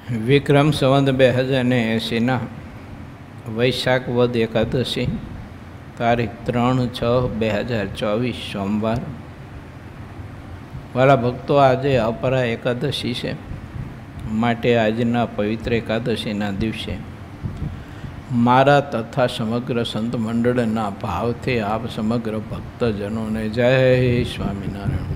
વિક્રમ સંવત 2080 વૈશાખ વદ એકાદશી તારીખ 3/6/2024 સોમવાર. વાલા ભક્તો, આજે અપરા એકાદશી છે, માટે આજના પવિત્ર એકાદશીના દિવસે મારા તથા સમગ્ર સંત મંડળના ભાવથી આપ સમગ્ર ભક્તજનોને જય સ્વામિનારાયણ.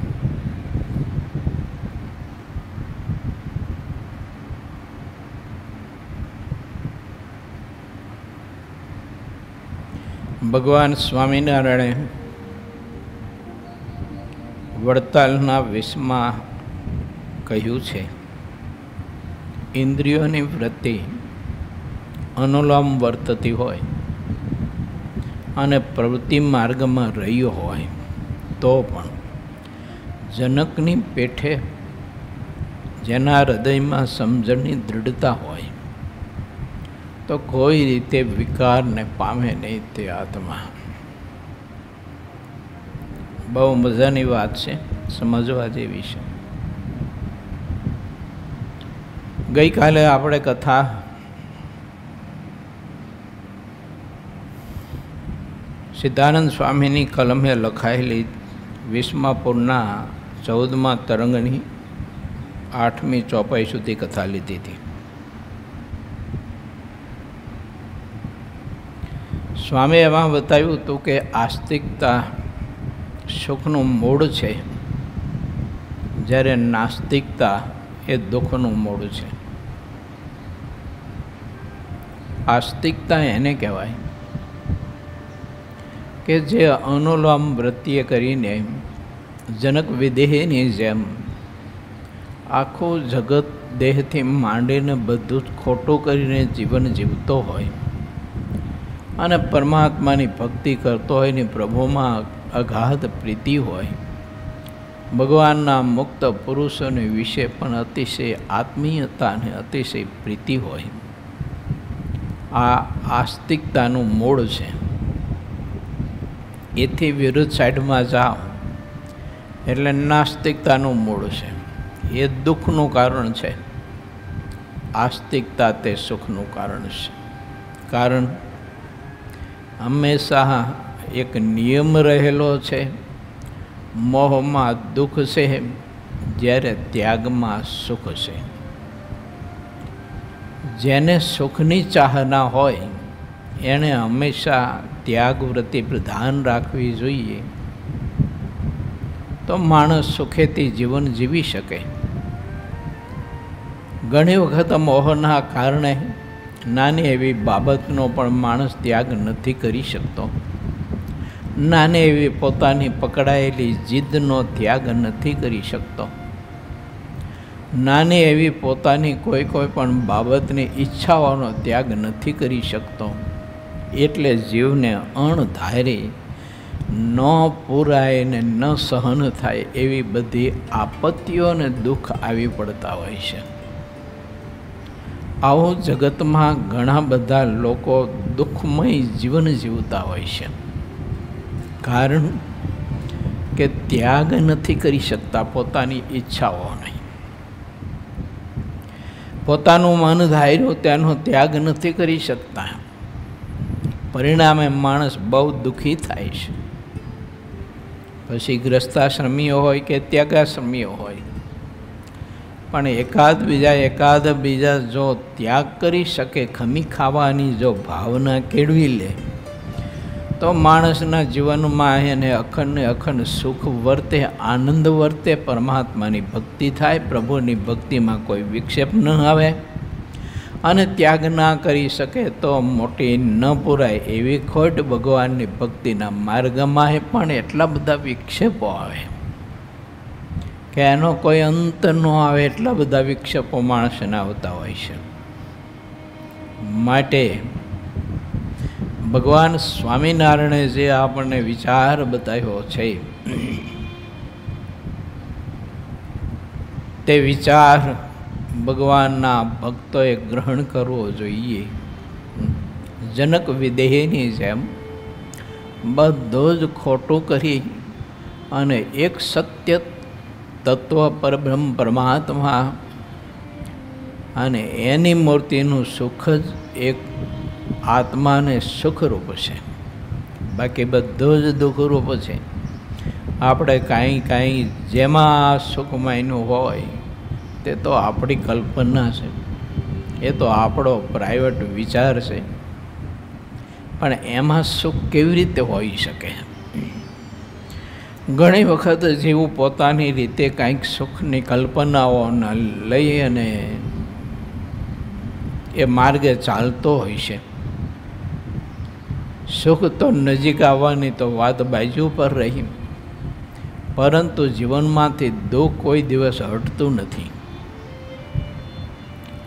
ભગવાન સ્વામિનારાયણે વડતાલના 20માં કહ્યું છે, ઇન્દ્રિયોની વૃત્તિ અનુલોમ વર્તતી હોય અને પ્રવૃત્તિ માર્ગમાં રહ્યો હોય તો પણ જનકની પેઠે જેના હૃદયમાં સમજણની દૃઢતા હોય તો કોઈ રીતે વિકારને પામે નહીં તે આત્મા. બહુ મજાની વાત છે, સમજવા જેવી છે. ગઈકાલે આપણે કથા સિદ્ધાનંદ સ્વામીની કલમે લખાયેલી 20મા પૂરના 14મા તરંગની 8મી ચોપાઈ સુધી કથા લીધી હતી. સ્વામી એમાં બતાવ્યું હતું કે આસ્તિકતા સુખનું મૂળ છે, જ્યારે નાસ્તિકતા એ દુઃખનું મૂળ છે. આસ્તિકતા એને કહેવાય કે જે અનુલોમ વૃત્તિએ કરીને જનક વિદેહની જેમ આખું જગત દેહથી માંડીને બધું જ ખોટું કરીને જીવન જીવતો હોય અને પરમાત્માની ભક્તિ કરતો હોય ને પ્રભુમાં અગાધ પ્રીતિ હોય, ભગવાનના મુક્ત પુરુષોને વિશે પણ અતિશય આત્મીયતા અને અતિશય પ્રીતિ હોય. આ આસ્તિકતાનું મૂળ છે. એથી વિરુદ્ધ સાઈડમાં જાઓ એટલે નાસ્તિકતાનું મૂળ છે. એ દુઃખનું કારણ છે. આસ્તિકતા તે સુખનું કારણ છે. કારણ હંમેશા એક નિયમ રહેલો છે. મોહમાં દુઃખ છે, જ્યારે ત્યાગમાં સુખ છે. જેને સુખની ચાહના હોય એણે હંમેશા ત્યાગ વૃત્તિ પ્રધાન રાખવી જોઈએ, તો માણસ સુખેથી જીવન જીવી શકે. ઘણી વખત મોહના કારણે નાની એવી બાબતનો પણ માણસ ત્યાગ નથી કરી શકતો. નાની એવી પોતાની પકડાયેલી જીદનો ત્યાગ નથી કરી શકતો. નાની એવી પોતાની કોઈ પણ બાબતની ઈચ્છાઓનો ત્યાગ નથી કરી શકતો. એટલે જીવને અણધારી ન પૂરાય ને ન સહન થાય એવી બધી આપત્તિઓ અને દુઃખ આવી પડતા હોય છે. આવું જગતમાં ઘણા બધા લોકો દુઃખમય જીવન જીવતા હોય છે, કારણ કે ત્યાગ નથી કરી શકતા પોતાની ઈચ્છાઓને. પોતાનું મન ધાર્યું તેનો ત્યાગ નથી કરી શકતા. પરિણામે માણસ બહુ દુઃખી થાય છે. પછી ગ્રસ્તાશ્રમીઓ હોય કે ત્યાગાશ્રમીઓ હોય, પણ એકાદ બીજા જો ત્યાગ કરી શકે, ખમી ખાવાની જો ભાવના કેળવી લે, તો માણસના જીવનમાં એને અખંડ સુખ વર્તે, આનંદ વર્તે, પરમાત્માની ભક્તિ થાય, પ્રભુની ભક્તિમાં કોઈ વિક્ષેપ ન આવે. અને ત્યાગ ના કરી શકે તો મોટી ન પૂરાય એવી ખોટ ભગવાનની ભક્તિના માર્ગમાં પણ એટલા બધા વિક્ષેપો આવે કે એનો કોઈ અંત ન આવે. એટલા બધા વિક્ષેપો માણસને આવતા હોય છે. માટે ભગવાન સ્વામિનારાયણે જે આપણને વિચાર બતાવ્યો છે, તે વિચાર ભગવાનના ભક્તોએ ગ્રહણ કરવો જોઈએ. જનક વિદેહની જેમ બધું જ ખોટું કરી અને એક સત્ય તત્વ પરબ્રહ્મ પરમાત્મા અને એની મૂર્તિનું સુખ જ એક આત્માને સુખરૂપ છે, બાકી બધું જ દુઃખરૂપ છે. આપણે કાંઈ જેમાં સુખમયનું હોય તે તો આપણી કલ્પના છે, એ તો આપણો પ્રાઇવેટ વિચાર છે. પણ એમાં સુખ કેવી રીતે હોઈ શકે? ઘણી વખત જીવ પોતાની રીતે કંઈક સુખની કલ્પનાઓને લઈ અને એ માર્ગે ચાલતો હોય છે. સુખ તો નજીક આવવાની તો વાત બાજુ પર રહી, પરંતુ જીવનમાંથી દુઃખ કોઈ દિવસ હટતું નથી.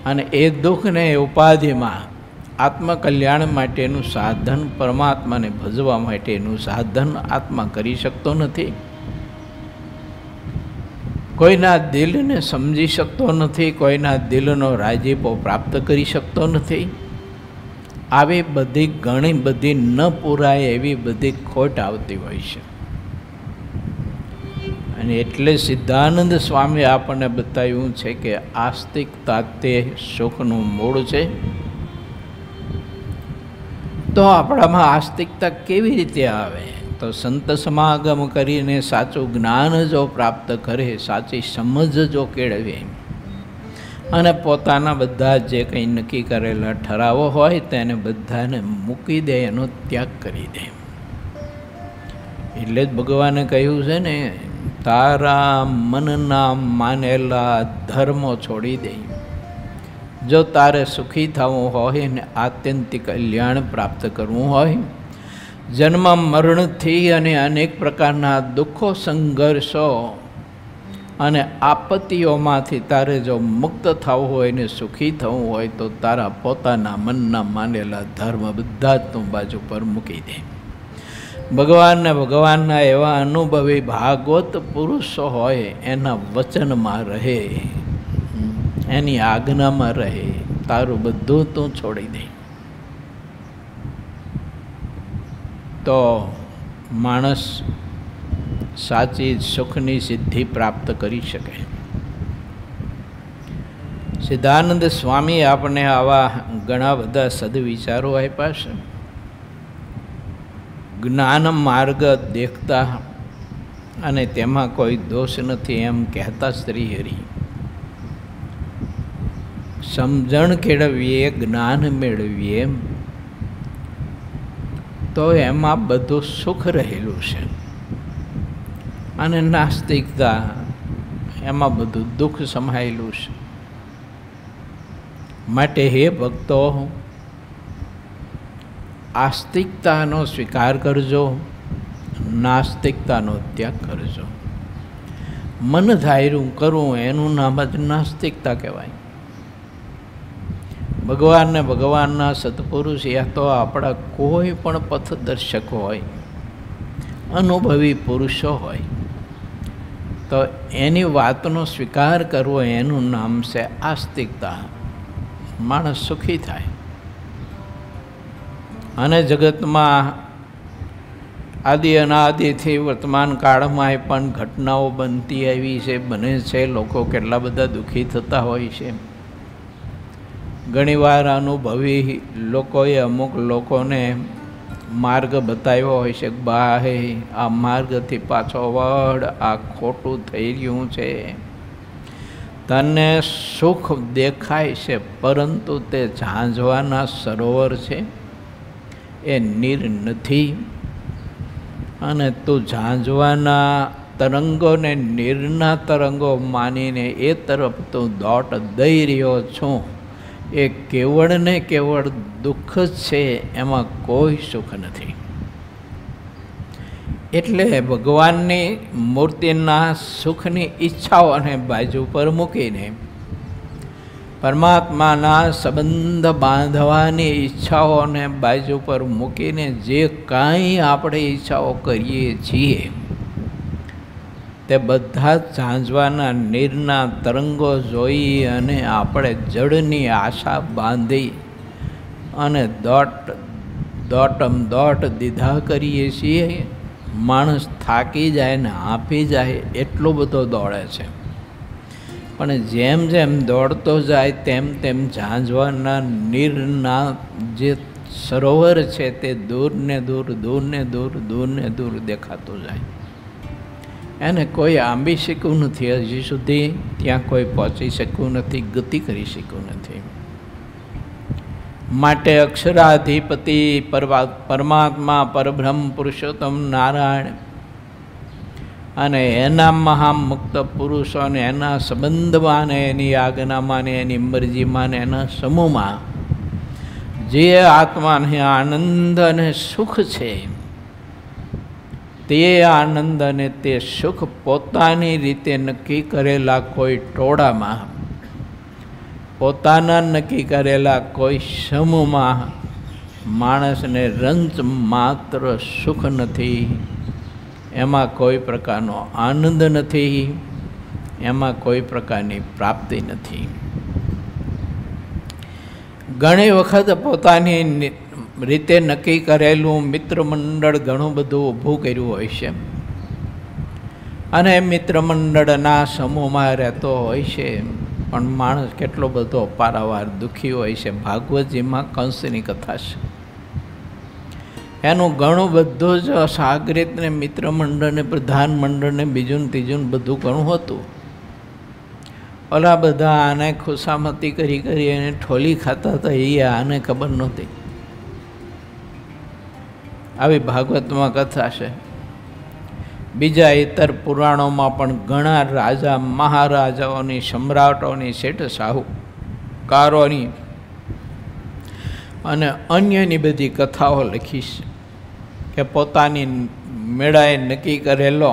અને એ દુઃખને ઉપાધિમાં આત્મકલ્યાણ માટેનું સાધન, પરમાત્માને ભજવા માટેનું સાધન આત્મા કરી શકતો નથી. કોઈના દિલને સમજી શકતો નથી, કોઈના દિલનો રાજીપો પ્રાપ્ત કરી શકતો નથી. આવી બધી ઘણી બધી ન પૂરાય એવી બધી ખોટ આવતી હોય છે. અને એટલે સિદ્ધાનંદ સ્વામી આપણને બતાવ્યું છે કે આસ્તિકતા તે સુખનું મૂળ છે. તો આપણામાં આસ્તિકતા કેવી રીતે આવે? તો સંત સમાગમ કરીને સાચું જ્ઞાન જો પ્રાપ્ત કરે, સાચી સમજ જો કેળવે અને પોતાના બધા જે કંઈ નક્કી કરેલા ઠરાવો હોય તેને બધાને મૂકી દે, એનો ત્યાગ કરી દે. એટલે જ ભગવાને કહ્યું છે ને, તારા મનના માનેલા ધર્મો છોડી દે. જો તારે સુખી થવું હોય ને આત્યંતિક કલ્યાણ પ્રાપ્ત કરવું હોય, જન્મ મરણથી અને અનેક પ્રકારના દુઃખો, સંઘર્ષો અને આપત્તિઓમાંથી તારે જો મુક્ત થવું હોય ને સુખી થવું હોય તો તારા પોતાના મનના માનેલા ધર્મ બધા જ તું બાજુ પર મૂકી દે. ભગવાનના એવા અનુભવી ભાગવત પુરુષો હોય એના વચનમાં રહે, એની આજ્ઞામાં રહે, તારું બધું તું છોડી દે. તો માણસ સાચી સુખની સિદ્ધિ પ્રાપ્ત કરી શકે. સિદ્ધાનંદ સ્વામી આપણે આવા ઘણા બધા સદવિચારો આપ્યા છે. જ્ઞાન માર્ગ દેખતા અને તેમાં કોઈ દોષ નથી એમ કહેતા શ્રીહરિ. સમજણ કેળવીએ, જ્ઞાન મેળવીએ તો એમાં બધું સુખ રહેલું છે. અને નાસ્તિકતા એમાં બધું દુઃખ સમાયેલું છે. માટે હે ભક્તો, આસ્તિકતાનો સ્વીકાર કરજો, નાસ્તિકતાનો ત્યાગ કરજો. મન ધાર્યું કરવું એનું નામ જ નાસ્તિકતા કહેવાય. ભગવાનને ભગવાનના સત્પુરુષ યા તો આપણા કોઈ પણ પથદર્શક હોય, અનુભવી પુરુષો હોય, તો એની વાતનો સ્વીકાર કરવો એનું નામ છે આસ્તિકતા. માણસ સુખી થાય. અને જગતમાં આદિ અનાદિથી વર્તમાન કાળમાં પણ ઘટનાઓ બનતી આવી છે, બને છે. લોકો કેટલા બધા દુઃખી થતા હોય છે. ઘણીવાર અનુભવી લોકોએ અમુક લોકોને માર્ગ બતાવ્યો હોય છે, બાહે આ માર્ગથી પાછો વળ, આ ખોટું થઈ રહ્યું છે. તને સુખ દેખાય છે, પરંતુ તે ઝાંઝવાના સરોવર છે, એ નીર નથી. અને તું ઝાંઝવાના તરંગોને નીરના તરંગો માનીને એ તરફ તું દોટ દઈ રહ્યો છું. એ કેવળ ને કેવળ દુઃખ જ છે, એમાં કોઈ સુખ નથી. એટલે ભગવાનની મૂર્તિના સુખની ઈચ્છાઓને બાજુ પર મૂકીને પરમાત્માના સંબંધ બાંધવાની ઈચ્છાઓને બાજુ પર મૂકીને જે કાંઈ આપણે ઈચ્છાઓ કરીએ છીએ તે બધા જ ઝાંઝવાના નીરના તરંગો જોઈ અને આપણે જળની આશા બાંધી અને દોટ દીધા કરીએ છીએ. માણસ થાકી જાય ને આપી જાય એટલો બધો દોડે છે. પણ જેમ જેમ દોડતો જાય તેમ તેમ ઝાંઝવાના નીરના જે સરોવર છે તે દૂર ને દૂર દૂર ને દૂર દૂર ને દૂર દેખાતું જાય. એને કોઈ આંબી શક્યું નથી, હજી સુધી ત્યાં કોઈ પહોંચી શક્યું નથી, ગતિ કરી શક્યું નથી. માટે અક્ષરાધિપતિ પરમાત્મા પરબ્રહ્મ પુરુષોત્તમ નારાયણ અને એના મહામુક્ત પુરુષો અને એના સંબંધમાં ને એની આજ્ઞામાં ને એની મરજીમાં ને એના સમૂહમાં જે આત્માને આનંદ અને સુખ છે, તે આનંદ અને તે સુખ પોતાની રીતે નક્કી કરેલા કોઈ ટોળામાં, પોતાના નક્કી કરેલા કોઈ સમૂહમાં માણસને રંજ માત્ર સુખ નથી, એમાં કોઈ પ્રકારનો આનંદ નથી, એમાં કોઈ પ્રકારની પ્રાપ્તિ નથી. ઘણી વખત પોતાની રીતે નક્કી કરેલું મિત્ર મંડળ ઘણું બધું ઊભું કર્યું હોય છે અને મિત્ર મંડળના સમૂહમાં રહેતો હોય છે, પણ માણસ કેટલો બધો પારાવાર દુઃખી હોય છે. ભાગવતજીમાં કંસની કથા છે. એનું ઘણું બધું જ સાગરિત ને મિત્ર મંડળ ને પ્રધાન મંડળ ને બીજું ને ત્રીજું બધું ઘણું હતું. ઓલા બધા આને ખુશામતી કરી કરી એને ઠોલી ખાતા હતા, એ આને ખબર નહોતી. આવી ભાગવતમાં કથા છે. બીજા ઇતર પુરાણોમાં પણ ઘણા રાજા મહારાજાઓની, સમ્રાટોની, શેઠ સાહુકારોની અને અન્યની બધી કથાઓ લખી છે કે પોતાની મેળાએ નક્કી કરેલો,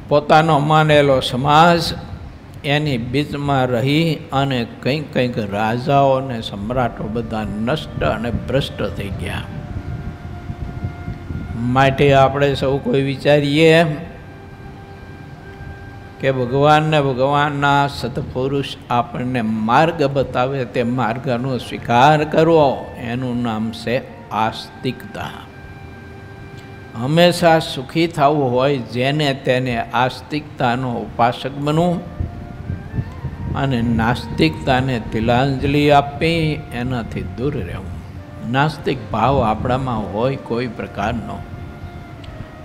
પોતાનો માનેલો સમાજ એની બીચમાં રહી અને કંઈક કંઈક રાજાઓ અને સમ્રાટો બધા નષ્ટ અને ભ્રષ્ટ થઈ ગયા. માટે આપણે સૌ કોઈ વિચારીએ કે ભગવાનને, ભગવાનના સત્પુરુષ આપણને માર્ગ બતાવે તે માર્ગનો સ્વીકાર કરવો, એનું નામ છે આસ્તિકતા. હંમેશા સુખી થવું હોય જેને તેને આસ્તિકતાનો ઉપાસક બનવું અને નાસ્તિકતાને તિલાંજલિ આપી એનાથી દૂર રહેવું. નાસ્તિક ભાવ આપણામાં હોય કોઈ પ્રકારનો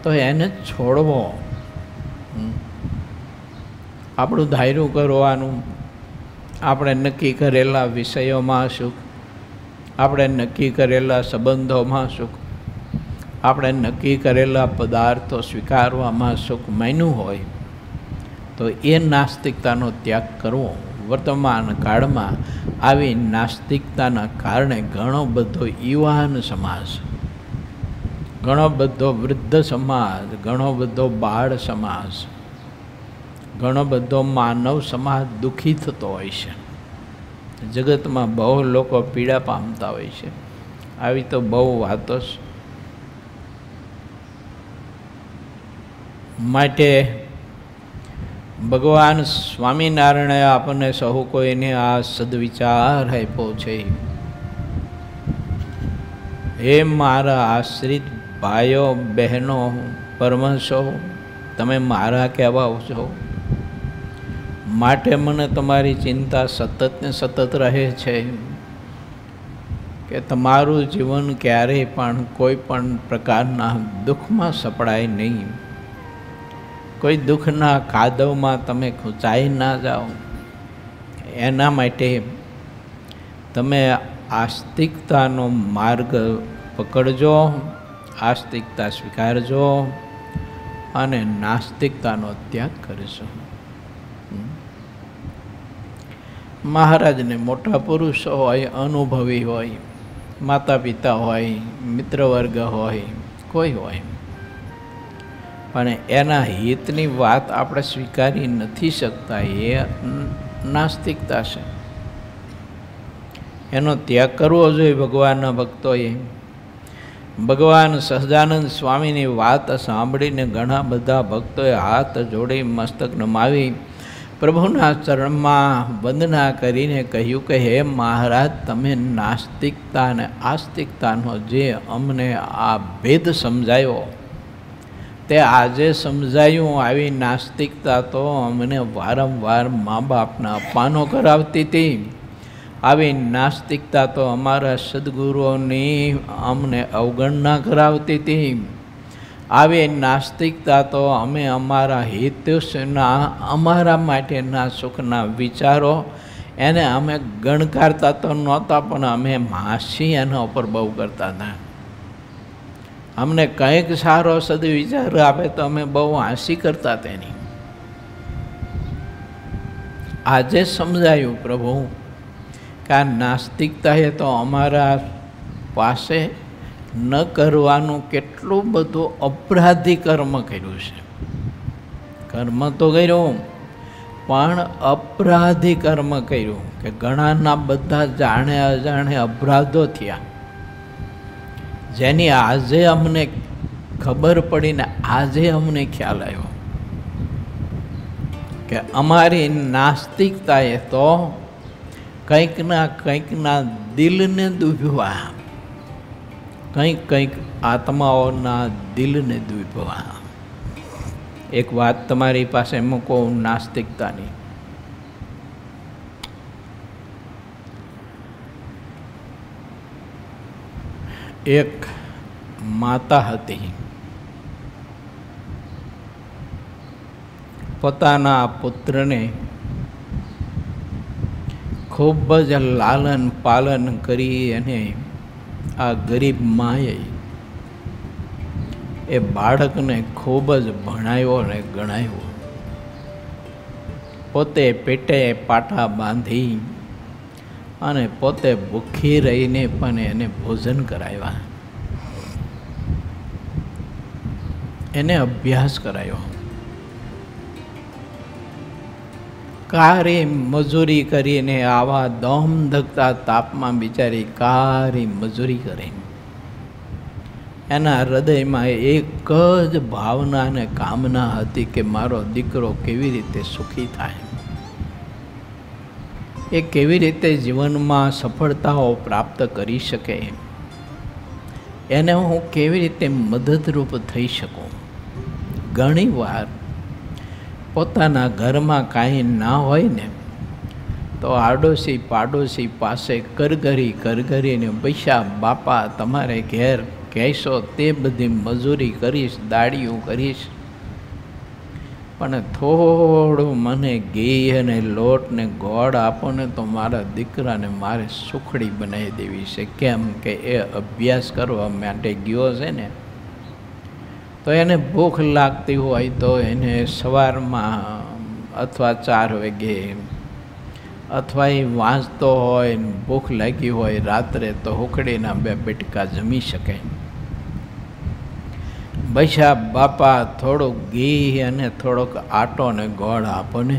તો એને છોડવો. આપણું ધાર્યું કરવાનું, આપણે નક્કી કરેલા વિષયોમાં સુખ, આપણે નક્કી કરેલા સંબંધોમાં સુખ, આપણે નક્કી કરેલા પદાર્થો સ્વીકારવામાં સુખ માન્યું હોય તો એ નાસ્તિકતાનો ત્યાગ કરવો. વર્તમાન કાળમાં આવી નાસ્તિકતાના કારણે ઘણો બધો યુવાન સમાજ, ઘણો બધો વૃદ્ધ સમાજ, ઘણો બધો બાળ સમાજ, ઘણો બધો માનવ સમાજ દુઃખી થતો હોય છે. જગતમાં બહુ લોકો પીડા પામતા હોય છે. આવી તો બહુ વાતો છે. માટે ભગવાન સ્વામિનારાયણે આપણને સહુ કોઈને આ સદવિચાર આપ્યો છે. હે મારા આશ્રિત ભાઈઓ બહેનો, પરમહંસો, તમે મારા કહેવા છો, માટે મને તમારી ચિંતા સતત ને સતત રહે છે કે તમારું જીવન ક્યારેય પણ કોઈ પણ પ્રકારના દુઃખમાં સપડાય નહીં, કોઈ દુઃખના કાદવમાં તમે ખૂંચાઈ ના જાઓ. એના માટે તમે આસ્તિકતાનો માર્ગ પકડજો, આસ્તિકતા સ્વીકારજો અને નાસ્તિકતાનો ત્યાગ કરજો. મહારાજને મોટા પુરુષો હોય, અનુભવી હોય, માતા પિતા હોય, મિત્રવર્ગ હોય, કોઈ હોય, પણ એના હિતની વાત આપણે સ્વીકારી નથી શકતા, એ નાસ્તિકતા છે. એનો ત્યાગ કરવો જોઈએ ભગવાનના ભક્તોએ. ભગવાન સહજાનંદ સ્વામીની વાત સાંભળીને ઘણા બધા ભક્તોએ હાથ જોડી મસ્તક નમાવી પ્રભુના ચરણમાં વંદના કરીને કહ્યું કે હે મહારાજ, તમે નાસ્તિકતા અને આસ્તિકતાનો જે અમને આ ભેદ સમજાયો, તે આજે સમજાયું. આવી નાસ્તિકતા તો અમને વારંવાર મા બાપના અપમાનો કરાવતી હતી. આવી નાસ્તિકતા તો અમારા સદગુરુઓની અમને અવગણના કરાવતી હતી. આવી નાસ્તિકતા તો અમે અમારા હિતના અમારા માટેના સુખના વિચારો એને અમે ગણકારતા તો નહોતા, પણ અમે હાંસી એના ઉપર બહુ કરતા હતા. અમને કંઈક સારો સદવિચાર આપે તો અમે બહુ હાંસી કરતા તેની. આજે સમજાયું પ્રભુ કે આ નાસ્તિકતા એ તો અમારા પાસે ન કરવાનું કેટલું બધું અપરાધી કર્મ કર્યું છે. કર્મ તો કર્યું પણ અપરાધી કર્મ કર્યું કે ઘણાના બધા જાણે અજાણે અપરાધો થયા, જેની આજે અમને ખબર પડીને આજે અમને ખ્યાલ આવ્યો કે અમારી નાસ્તિકતાએ તો કંઈકના દિલને દુભવા, કંઈક આત્માઓના દિલને દુભવા. એક વાત તમારી પાસે મૂકો નાસ્તિકતાની. એક માતા હતી, પોતાના પુત્રને ખૂબ જ લાલન પાલન કરી અને આ ગરીબ માએ એ બાળકને ખૂબ જ ભણાવ્યો અને ગણાવ્યો. પોતે પેટે પાટા બાંધી અને પોતે ભૂખી રહીને પણ એને ભોજન કરાવ્યા, એને અભ્યાસ કરાવ્યો. કારી મજૂરી કરીને આવા દમ ધકતા તાપમાં બિચારી કારી મજૂરી કરે. એના હૃદયમાં એક જ ભાવના અને કામના હતી કે મારો દીકરો કેવી રીતે સુખી થાય, એ કેવી રીતે જીવનમાં સફળતાઓ પ્રાપ્ત કરી શકે, એને હું કેવી રીતે મદદરૂપ થઈ શકું. ઘણીવાર પોતાના ઘરમાં કાંઈ ના હોય ને તો આડોશી પાડોશી પાસે કરગરીને પૈસા બાપા તમારે ઘેર કહેશો તે બધી મજૂરી કરીશ, દાડીઓ કરીશ, પણ થોડું મને ઘી અને લોટ ને ગોળ આપો ને તો મારા દીકરાને મારે સુખડી બનાવી દેવી છે. કેમ કે એ અભ્યાસ કરવા માટે ગયો છે ને, તો એને ભૂખ લાગતી હોય તો એને સવારમાં અથવા 4 વાગે અથવા એ વાંચતો હોય ને ભૂખ લાગી હોય રાત્રે તો હુકડીના 2 બટકા જમી શકે. બૈસા બાપા થોડુંક ઘી અને થોડોક આટો ને ગોળ આપો ને,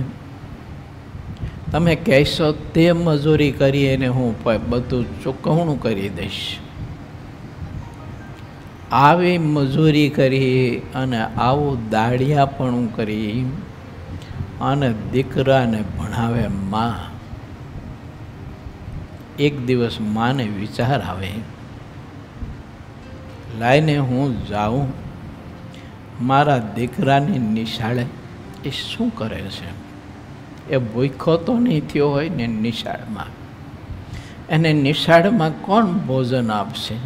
તમે કહેશો તે મજૂરી કરી અને હું બધું ચૂકવણું કરી દઈશ. આવી મજૂરી કરી અને આવું દાડિયાપણું કરી અને દીકરાને ભણાવે માં. એક દિવસ માને વિચાર આવે, લાઈને હું જાઉં મારા દીકરાની નિશાળે, એ શું કરે છે? એ ભૂખ્યો તો નહીં થયો હોય ને નિશાળમાં, એને નિશાળમાં કોણ ભોજન આપશે?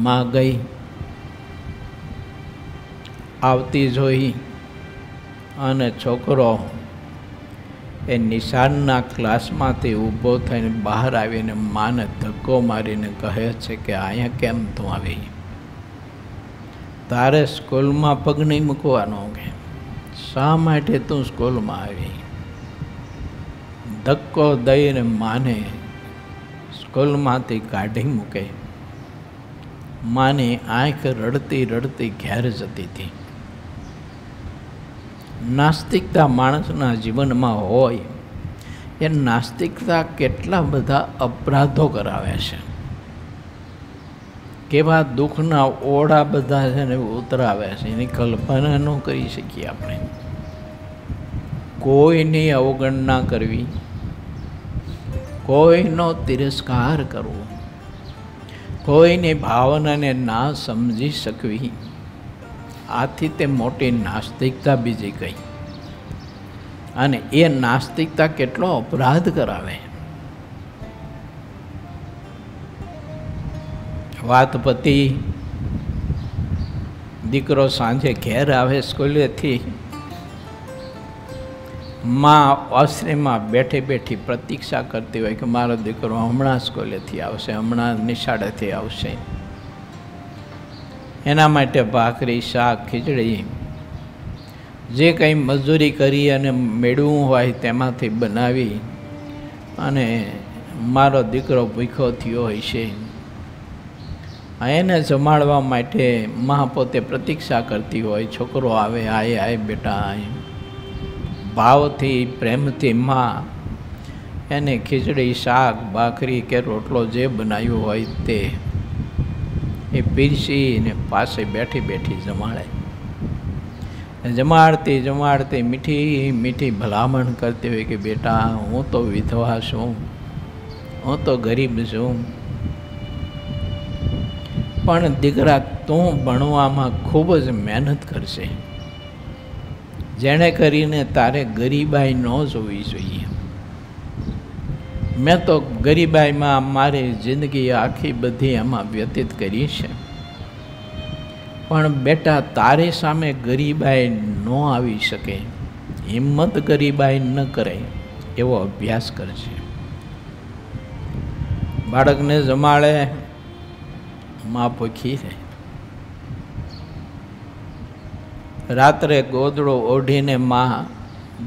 માં ગઈ, આવતી જોઈ અને છોકરો એ નિશાળના ક્લાસમાંથી ઊભો થઈને બહાર આવીને માને ધક્કો મારીને કહે છે કે અહીંયા કેમ તું આવી? તારે સ્કૂલમાં પગ નહીં મૂકવાનો કે શા માટે તું સ્કૂલમાં આવી? ધક્કો દઈને માને સ્કૂલમાંથી કાઢી મૂકે. માની આંખ રડતી રડતી ઘેર જતી હતી. નાસ્તિકતા માણસના જીવનમાં હોય, એ નાસ્તિકતા કેટલા બધા અપરાધો કરાવે છે, કેવા દુઃખના ઓળા બધા છે ને ઉતરાવે છે, એની કલ્પના ન કરી શકીએ આપણે. કોઈની અવગણના કરવી, કોઈનો તિરસ્કાર કરવો, કોઈની ભાવનાને ના સમજી શકવી, આથી તે મોટી નાસ્તિકતા બીજી કઈ. અને એ નાસ્તિકતા કેટલો અપરાધ કરાવે. વાત પતી, દીકરો સાંજે ઘેર આવે સ્કૂલેથી, માં આશ્રયમાં બેઠી બેઠી પ્રતીક્ષા કરતી હોય કે મારો દીકરો હમણાં સ્કૂલેથી આવશે, હમણાં નિશાળેથી આવશે. એના માટે ભાખરી, શાક, ખીચડી જે કંઈ મજૂરી કરી અને મેળવું હોય તેમાંથી બનાવી અને મારો દીકરો ભૂખ્યો થયો હોય છે એને જમાડવા માટે માં પોતે પ્રતીક્ષા કરતી હોય. છોકરો આવે, આય આય બેટા આય. ભાવથી, પ્રેમથી માં એને ખીચડી, શાક, ભાખરી કે રોટલો જે બનાવ્યો હોય તે એ પીરસીને પાસે બેઠી બેઠી જમાડે. જમાડતી જમાડતી મીઠી મીઠી ભલામણ કરતી હોય કે બેટા હું તો વિધવા છું, હું તો ગરીબ છું, પણ દીકરા તું ભણવામાં ખૂબ જ મહેનત કરશે, જેણે કરીને તારે ગરીબાઈ ન જોવી જોઈએ. મેં તો ગરીબાઈમાં મારી જિંદગી આખી બધી એમાં વ્યતીત કરી છે, પણ બેટા તારી સામે ગરીબાઈ ન આવી શકે, હિંમત ગરીબાઈ ન કરે એવો અભ્યાસ કરશે. બાળકને જમાડે, માં ભૂખી રહે. રાત્રે ગોદડો ઓઢીને માં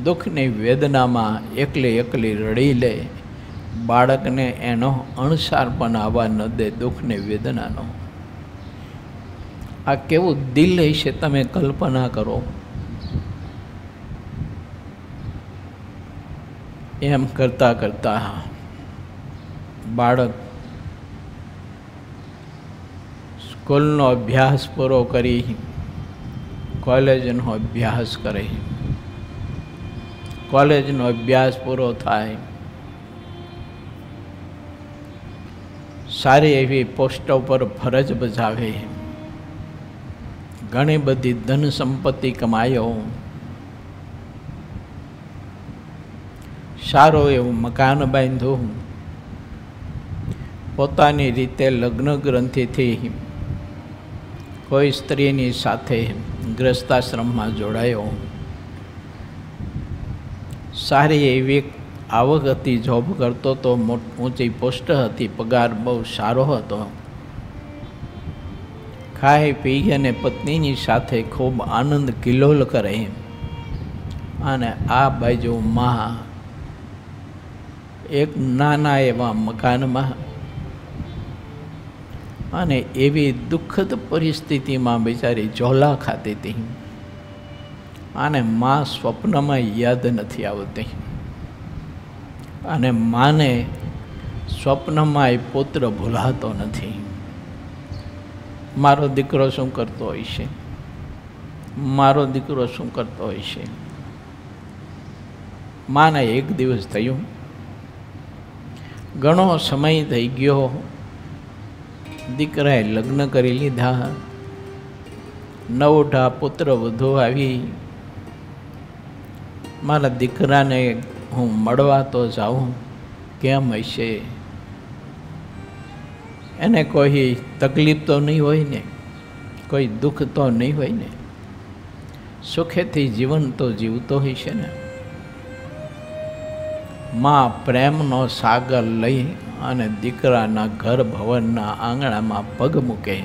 દુઃખની વેદનામાં એકલી એકલી રડી લે. બાળકને એનો અણસાર પણ આવવા ન દે દુઃખની વેદનાનો. આ કેવું દિલ હશે તમે કલ્પના કરો. એમ કરતા કરતા બાળક સ્કૂલનો અભ્યાસ પૂરો કરી કોલેજનો અભ્યાસ કરે. કોલેજનો અભ્યાસ પૂરો થાય, સારી એવી પોસ્ટો પર ફરજ બજાવે, ઘણી બધી ધન સંપત્તિ કમાયો, સારું એવું મકાન બાંધ્યું, પોતાની રીતે લગ્ન ગ્રંથિથી કોઈ સ્ત્રીની સાથે ગ્રસ્તાશ્રમમાં જોડાયો, સારી એવી આવક હતી, જોબ કરતો તો ઊંચી પોસ્ટ હતી, પગાર બહુ સારો હતો. ખાઈ પી અને પત્નીની સાથે ખૂબ આનંદ કિલોલ કરે. અને આ બાજુ માં એક નાના એવા મકાનમાં અને એવી દુઃખદ પરિસ્થિતિમાં બિચારી ઝોલા ખાતી હતી. અને માં સ્વપ્નમાં યાદ નથી આવતી. અને માને સ્વપ્નમાં એ પુત્ર ભૂલાતો નથી. મારો દીકરો શું કરતો હોય છે, મારો દીકરો શું કરતો હોય છે. માને એક દિવસ થયું, ઘણો સમય થઈ ગયો, દીકરાએ લગ્ન કરી લીધા, નવોઢા પુત્ર વધુ આવી. મારા દીકરાને હું મળવા તો જાઉં, કેમ હશે, એને કોઈ તકલીફ તો નહીં હોય ને, કોઈ દુઃખ તો નહીં હોય ને, સુખેથી જીવન તો જીવતો હશે ને. માં પ્રેમનો સાગર લઈ અને દીકરાના ઘર ભવનના આંગણામાં પગ મૂકે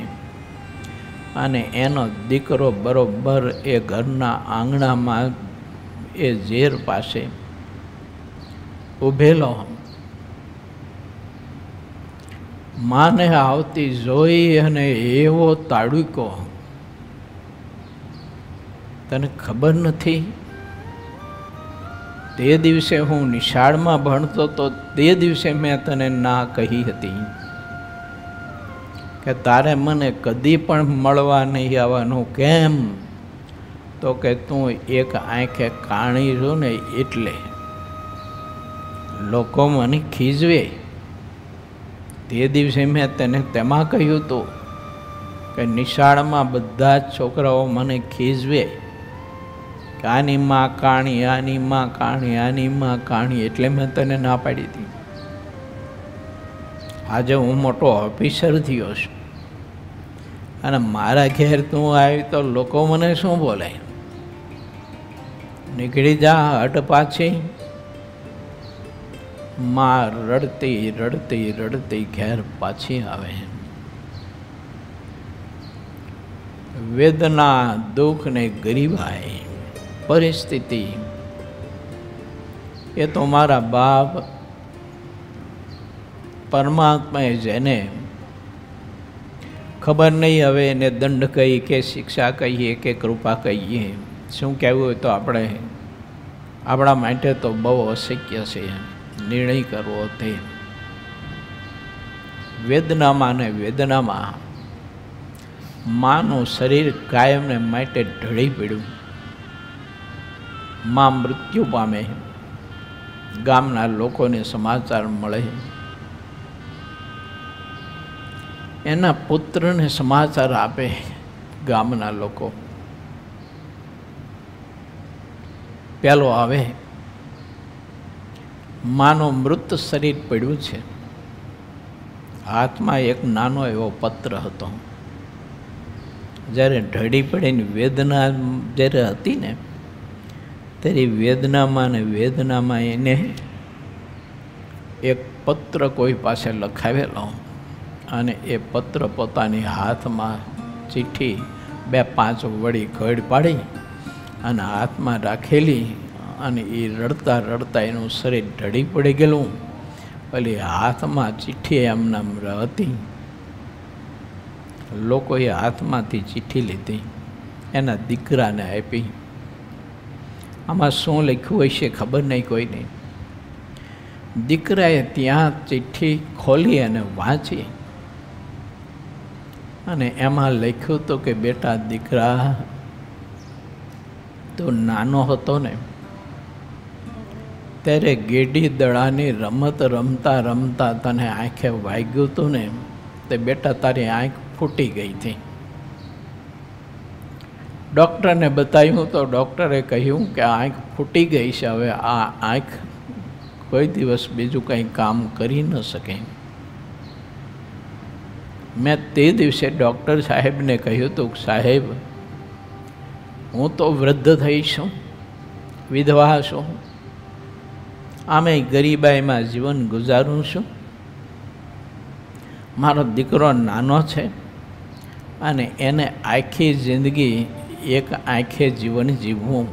અને એનો દીકરો બરોબર એ ઘરના આંગણામાં એ ઝેર પાસે ઊભેલો માને આવતી જોઈ અને એવો તાડુકો, તને ખબર નથી તે દિવસે હું નિશાળમાં ભણતો તો તે દિવસે મેં તને ના કહી હતી કે તારે મને કદી પણ મળવા નહીં આવવાનું. કેમ? તો કે તું એક આંખે કાણી છું ને એટલે લોકો મને ખીજવે. તે દિવસે મેં તને તેમાં કહ્યું હતું કે નિશાળમાં બધા જ છોકરાઓ મને ખીજવે કે આની માં કાણી, આની માં કાણી, આની માં કાણી, એટલે મેં તને ના પાડી હતી. આજે હું મોટો ઓફિસર થયો છું અને મારા ઘેર તું આવી તો લોકો મને શું બોલે? નીકળી જા, હટ પાછી. માં રડતી રડતી રડતી ઘેર પાછી આવે. વેદના, દુઃખ ને ગરીબાઈ, પરિસ્થિતિ એ તો મારા બાપ પરમાત્માએ જેને ખબર નહીં હવે એને દંડ કહી કે શિક્ષા કહીએ કે કૃપા કહીએ, શું કહેવું હોય તો આપણે આપણા માટે તો બહુ અશક્ય છે નિર્ણય કરવો. તે વેદનામાં ને વેદનામાં માનું શરીર કાયમને માટે ઢળી પડ્યું. માં મૃત્યુ પામે. ગામના લોકોને સમાચાર મળે. એના પુત્રને સમાચાર આપે ગામના લોકો. પેલો આવે, માનું મૃત શરીર પડ્યું છે. હાથમાં એક નાનો એવો પત્ર હતો. જ્યારે ઢળી પડીને વેદના જ્યારે હતી ને ત્યારે વેદનામાં ને વેદનામાં એને એક પત્ર કોઈ પાસે લખાવેલો અને એ પત્ર પોતાની હાથમાં ચિઠ્ઠી 2-5 વળી ઘડ પાડી અને હાથમાં રાખેલી અને એ રડતા રડતા એનું શરીર ઢળી પડી ગયેલું. પેલી હાથમાં ચિઠ્ઠી એમનામ હતી. લોકોએ હાથમાંથી ચિઠ્ઠી લીધી, એના દીકરાને આપી. આમાં શું લખ્યું હશે ખબર નહીં કોઈને. દીકરાએ ત્યાં ચિઠ્ઠી ખોલી અને વાંચી અને એમાં લખ્યું હતું કે બેટા દીકરા, તું નાનો હતો ને ત્યારે ગેડી દડાની રમત રમતા રમતા તને આંખે વાગ્યું હતું ને તે બેટા તારી આંખ ફૂટી ગઈ હતી. ડૉક્ટરને બતાવ્યું તો ડૉક્ટરે કહ્યું કે આંખ ફૂટી ગઈ છે, હવે આ આંખ કોઈ દિવસ બીજું કંઈ કામ કરી ન શકે. મેં તે દિવસે ડૉક્ટર સાહેબને કહ્યું હતું કે સાહેબ, હું તો વૃદ્ધ થઈ છું, વિધવા છું, આમે ગરીબાઈમાં જીવન ગુજારું છું, મારો દીકરો નાનો છે અને એને આખી જિંદગી એક આંખે જીવન જીવવું.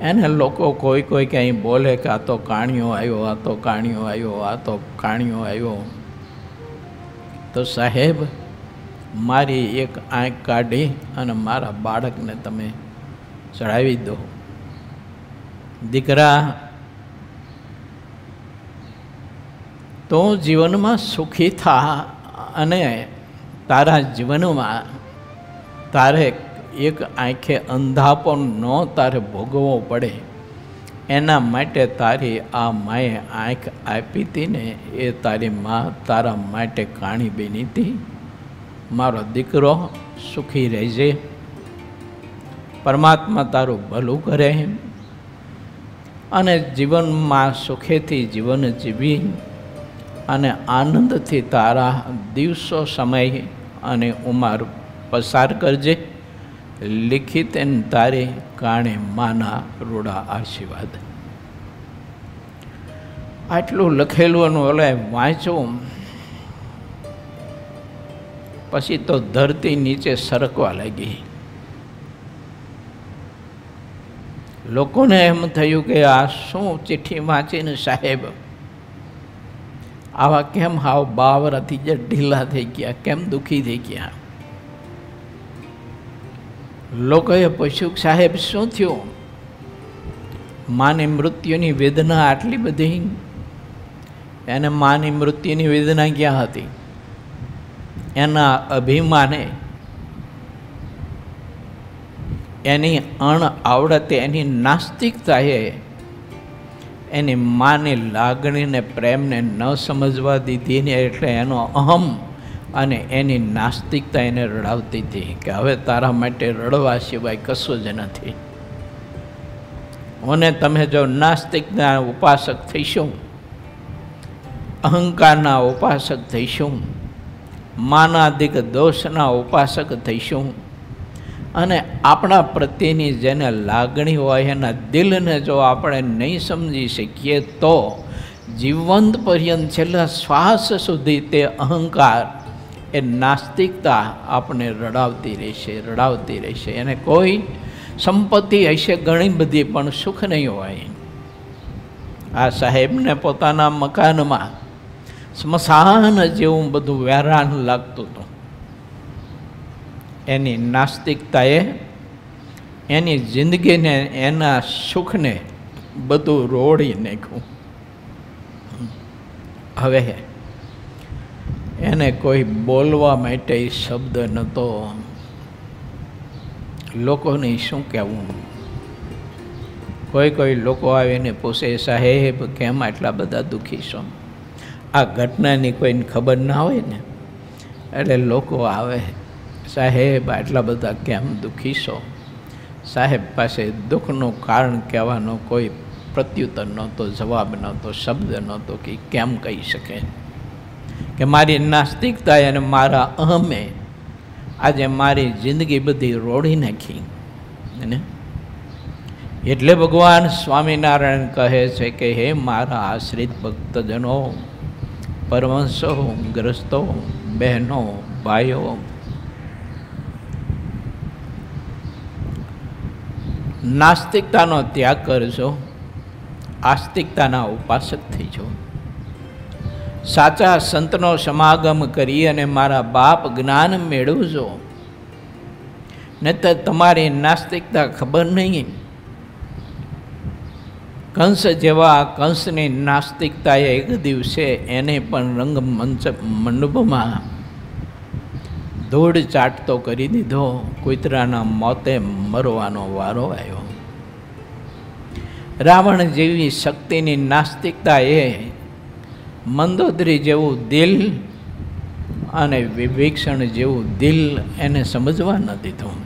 એને લોકો કોઈ ક્યાંય બોલે કે આ તો કાણિયો આવ્યો, આ તો કાણિયો આવ્યો, આ તો કાણિયો આવ્યો, તો સાહેબ મારી એક આંખ કાઢી અને મારા બાળકને તમે ચડાવી દો. દીકરા, તો જીવનમાં સુખી થા અને તારા જીવનમાં તારે એક આંખે અંધાપો ન તારે ભોગવવો પડે એના માટે તારી આ માએ આંખ આપી હતી ને એ તારી મા તારા માટે કાણી બની હતી. મારો દીકરો સુખી રહેજે, પરમાત્મા તારું ભલું કરે અને જીવનમાં સુખેથી જીવન જીવી અને આનંદથી તારા દિવસો સમય અને ઉંમર પસાર કરજે. લિખિત તારે કાણે માના રૂડા આશીર્વાદ. આટલું લખેલું અને ઓલે વાંચવું પછી તો ધરતી નીચે સરકવા લાગી. લોકોને એમ થયું કે આ શું ચિઠ્ઠી વાંચીને સાહેબ આવા કેમ હાવ બાવરાથી જે ઢીલા થઈ ગયા, કેમ દુઃખી થઈ ગયા. લોકોએ પૂછ્યું સાહેબ શું થયું? માની મૃત્યુની વેદના આટલી બધી, એને માની મૃત્યુની વેદના ક્યાં હતી? એના અભિમાને, એની અણ આવડતે, એની નાસ્તિકતાએ એની માની લાગણીને પ્રેમને ન સમજવા દીધી ને એટલે એનો અહમ અને એની નાસ્તિકતા એને રડાવતી હતી કે હવે તારા માટે રડવા સિવાય કશું જ નથી. અને તમે જો નાસ્તિકના ઉપાસક થઈશું, અહંકારના ઉપાસક થઈશું, માનાધિક દોષના ઉપાસક થઈશું, અને આપણા પ્રત્યેની જેને લાગણી હોય એના દિલને જો આપણે નહીં સમજી શકીએ તો જીવંત પર્યંત છેલ્લા શ્વાસ સુધી તે અહંકાર, એ નાસ્તિકતા આપણે રડાવતી રહેશે. એને કોઈ સંપત્તિ હશે ઘણી બધી, પણ સુખ નહીં હોય. આ સાહેબને પોતાના મકાનમાં સ્મશાન જેવું બધું વેરાન લાગતું હતું. એની નાસ્તિકતાએ એની જિંદગીને, એના સુખને બધું રોડી નાખ્યું. હવે એને કોઈ બોલવા માટે શબ્દ નહોતો. લોકોને શું કહેવું? કોઈ લોકો આવીને પૂછે, સાહેબ કેમ આટલા બધા દુઃખી છો? આ ઘટનાની કોઈને ખબર ના હોય ને, એટલે લોકો આવે, સાહેબ આટલા બધા કેમ દુઃખી છો? સાહેબ પાસે દુઃખનું કારણ કહેવાનો કોઈ પ્રત્યુત્તર નહોતો, જવાબ નહોતો, શબ્દ નહોતો કે કેમ કહી શકે કે મારી નાસ્તિકતા અને મારા અહમે આજે મારી જિંદગી બધી રોડી નાખી. અને એટલે ભગવાન સ્વામિનારાયણ કહે છે કે હે મારા આશ્રિત ભક્તજનો, પરમહંસો, ગ્રસ્તો, બહેનો, ભાઈઓ, નાસ્તિકતાનો ત્યાગ કરજો, આસ્તિકતાના ઉપાસક થઈજો. સાચા સંતનો સમાગમ કરી અને મારા બાપ જ્ઞાન મેળવજો. નહીંતર તમારી નાસ્તિકતા ખબર નહીં. કંસ જેવા કંસની નાસ્તિકતાએ એક દિવસે એને પણ રંગમંચ મંડપમાં ધૂળ ચાટતો કરી દીધો. કૂતરાના મોતે મરવાનો વારો આવ્યો. રાવણ જેવી શક્તિની નાસ્તિકતા એ મંદોદરી જેવું દિલ અને વિભીષણ જેવું દિલ એને સમજવા ન દીધું.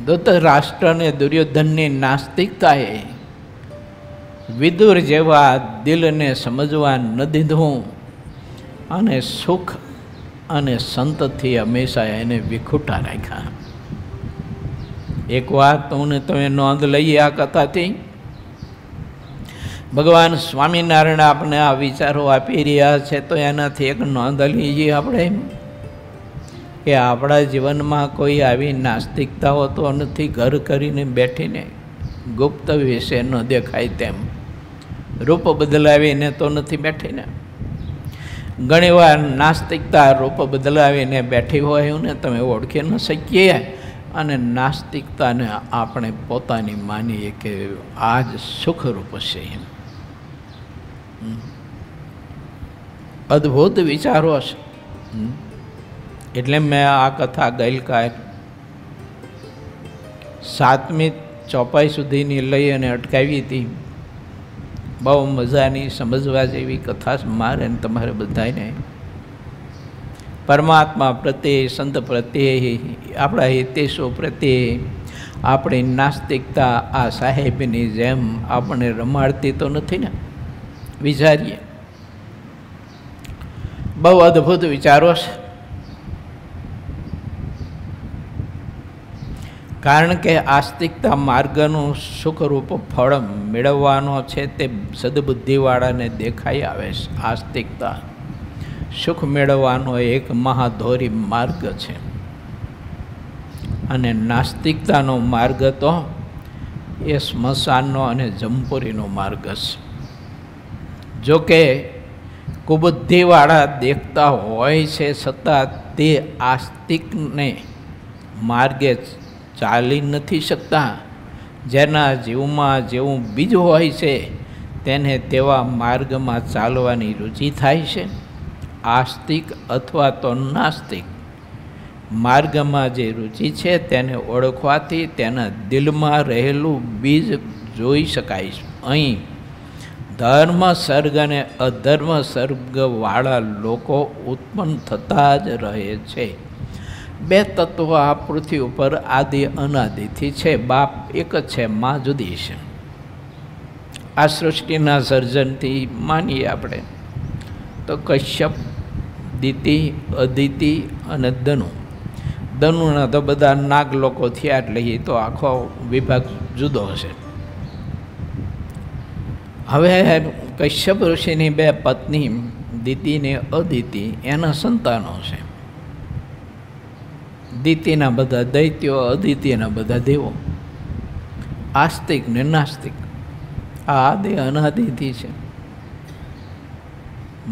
ધૃતરાષ્ટ્ર અને દુર્યોધનની નાસ્તિકતાએ વિદુર જેવા દિલને સમજવા ન દીધું અને સુખ અને સંતથી હંમેશા એને વિખૂટા રાખ્યા. એક વાત હું તમે નોંધ લઈએ આ કથાથી. ભગવાન સ્વામિનારાયણ આપણે આ વિચારો આપી રહ્યા છે, તો એનાથી એક નોંધ લઈએ આપણે કે આપણા જીવનમાં કોઈ આવી નાસ્તિકતાઓ તો નથી. ઘર કરીને બેઠીને ગુપ્ત વિશે ન દેખાય તેમ રૂપ બદલાવીને તો નથી બેઠીને. ઘણીવાર નાસ્તિકતા રૂપ બદલાવીને બેઠી હોય ને તમે ઓળખી ન શકીએ, અને નાસ્તિકતાને આપણે પોતાની માનીએ કે આ જ સુખરૂપ છે. અદ્ભુત વિચારો છે. એટલે મેં આ કથા ગઈકાલ 7મી ચોપાઈ સુધીની લઈ અને અટકાવી હતી. બહુ મજાની સમજવા જેવી કથા મારે ને તમારે બધાને પરમાત્મા પ્રત્યે, સંત પ્રત્યે, આપણા હિતેશો પ્રત્યે આપણી નાસ્તિકતા આ સાહેબની જેમ આપણને રમાડતી તો નથી ને? વિચારીએ. બહુ અદ્ભુત વિચારો છે. કારણ કે આસ્તિકતા માર્ગનું સુખરૂપ ફળ મેળવવાનો છે તે સદબુદ્ધિવાળાને દેખાઈ આવે છે. આસ્તિકતા સુખ મેળવવાનો એક મહાધોરી માર્ગ છે, અને નાસ્તિકતાનો માર્ગ તો એ સ્મશાનનો અને જમપુરીનો માર્ગ છે. જોકે કુબુદ્ધિવાળા દેખતા હોય છે, છતાં તે આસ્તિકને માર્ગે ચાલી નથી શકતા. જેના જીવમાં જેવું બીજ હોય છે તેને તેવા માર્ગમાં ચાલવાની રુચિ થાય છે. આસ્તિક અથવા તો નાસ્તિક માર્ગમાં જે રુચિ છે તેને ઓળખવાથી તેના દિલમાં રહેલું બીજ જોઈ શકાય છે. અહીં ધર્મ સર્ગ અને અધર્મ સર્ગવાળા લોકો ઉત્પન્ન થતા જ રહે છે. બે તત્વો આ પૃથ્વી ઉપર આદિ અનાદિથી છે. બાપ એક જ છે, માં જુદી છે. આ સૃષ્ટિના સર્જનથી માનીએ આપણે તો કશ્યપ, દિતિ, અદિતિ અને ધનુ. ધનુના તો બધા નાગ લોકો થયા, એટલે એ તો આખો વિભાગ જુદો છે. હવે કશ્યપ ઋષિની બે પત્ની દિતિ ને અદિતિ એના સંતાનો છે. દિતિના બધા દૈત્યો, અદિતિના બધા દેવો. આસ્તિક ને નાસ્તિક આ આદિ અનાદિથી છે.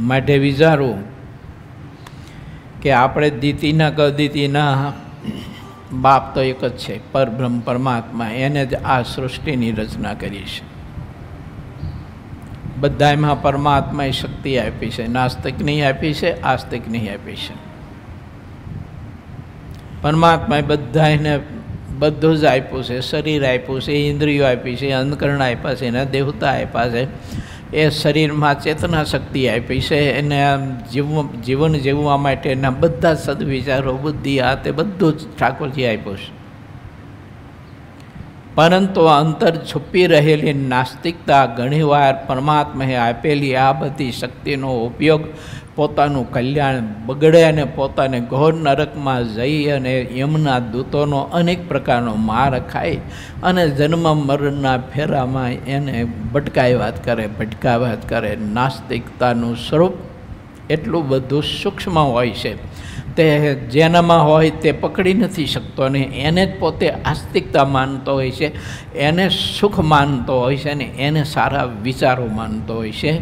માટે વિચારવું કે આપણે દિતિના કે અદિતિના બાપ તો એક જ છે, પરબ્રહ્મ પરમાત્મા. એને જ આ સૃષ્ટિની રચના કરી છે. બધામાં પરમાત્માએ શક્તિ આપી છે. નાસ્તિકની આપી છે, આસ્તિકની આપી છે. પરમાત્માએ બધાને બધું જ આપ્યું છે. શરીર આપ્યું છે, ઇન્દ્રિયો આપી છે, અંતકરણ આપ્યા છે, એના દેવતા આપ્યા છે. એ શરીરમાં ચેતના શક્તિ આપી છે. એને જીવન જીવવા માટેના બધા સદવિચારો, બુદ્ધિ, આ તે બધું જ ઠાકોરજી આપ્યું છે. પરંતુ અંતર છુપી રહેલી નાસ્તિકતા ઘણીવાર પરમાત્માએ આપેલી આ બધી શક્તિનો ઉપયોગ પોતાનું કલ્યાણ બગડે અને પોતાને ઘોર નરકમાં જઈ અને યમના દૂતોનો અનેક પ્રકારનો માર ખાય અને જન્મ મરણના ફેરામાં એને ભટકાવ્યા કરે. નાસ્તિકતાનું સ્વરૂપ એટલું બધું સૂક્ષ્મ હોય છે, તે જેનામાં હોય તે પકડી નથી શકતો, અને એને જ પોતે આસ્તિકતા માનતો હોય છે, એને સુખ માનતો હોય છે, અને એને સારા વિચારો માનતો હોય છે,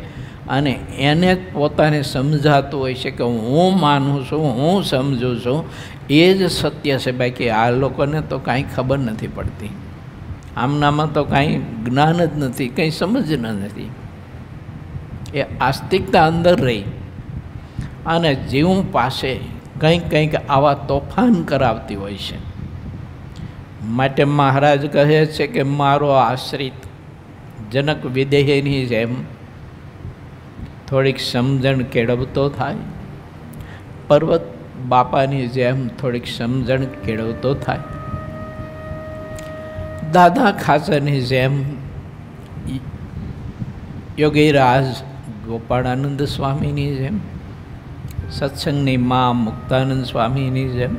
અને એને જ પોતાને સમજાતું હોય છે કે હું માનું છું, હું સમજું છું, એ જ સત્ય છે. બાકી આ લોકોને તો કાંઈ ખબર નથી પડતી. આમનામાં તો કાંઈ જ્ઞાન જ નથી, કંઈ સમજ નથી. એ આસ્તિકતા અંદર રહી અને જીવ પાસે કંઈક આવા તોફાન કરાવતી હોય છે. માટે મહારાજ કહે છે કે મારો આશ્રિત જનક વિદેહની જેમ થોડીક સમજણ કેળવતો થાય, પર્વત બાપાની જેમ થોડીક સમજણ કેળવતો થાય, દાદા ખાચરની જેમ યોગીરાજ ગોપાળાનંદ સ્વામીની જેમ, સત્સંગની મા મુક્તાનંદ સ્વામીની જેમ,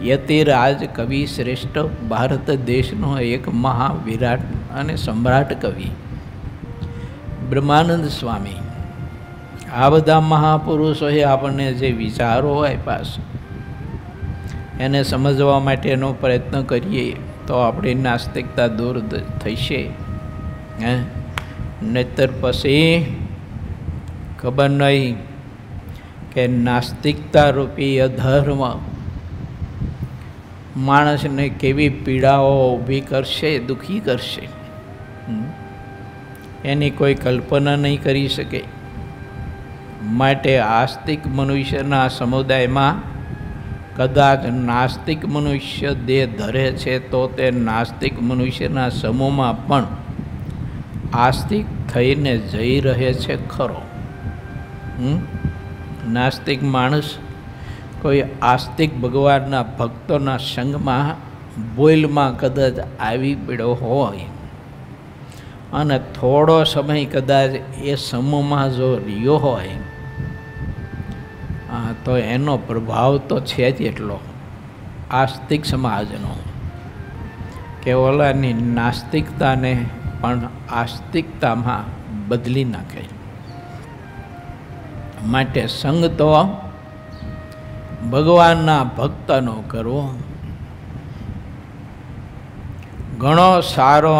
યતિરાજ કવિ શ્રેષ્ઠ ભારત દેશનો એક મહાવિરાટ અને સમ્રાટ કવિ બ્રહ્માનંદ સ્વામી, આ બધા મહાપુરુષોએ આપણને જે વિચારો આપ્યા છે એને સમજવા માટેનો પ્રયત્ન કરીએ તો આપણી નાસ્તિકતા દૂર થશે. નહીતર પછી ખબર નહીં કે નાસ્તિકતા રૂપી અધર્મ માણસને કેવી પીડાઓ ઊભી કરશે, દુઃખી કરશે, એની કોઈ કલ્પના નહીં કરી શકે. માટે આસ્તિક મનુષ્યના સમુદાયમાં કદાચ નાસ્તિક મનુષ્ય દેહ ધરે છે તો તે નાસ્તિક મનુષ્યના સમૂહમાં પણ આસ્તિક થઈને જઈ રહે છે ખરો. નાસ્તિક માણસ કોઈ આસ્તિક ભગવાનના ભક્તોના સંગમાં બોઇલમાં કદાચ આવી પડ્યો હોય અને થોડો સમય કદાચ એ સમૂહમાં જો રહ્યો હોય તો એનો પ્રભાવ તો છે જ એટલો આસ્તિક સમાજનો કે ઓલાની નાસ્તિકતાને પણ આસ્તિકતામાં બદલી નાખે. માટે સંગ તો ભગવાનના ભક્તનો કરવો. ઘણો સારો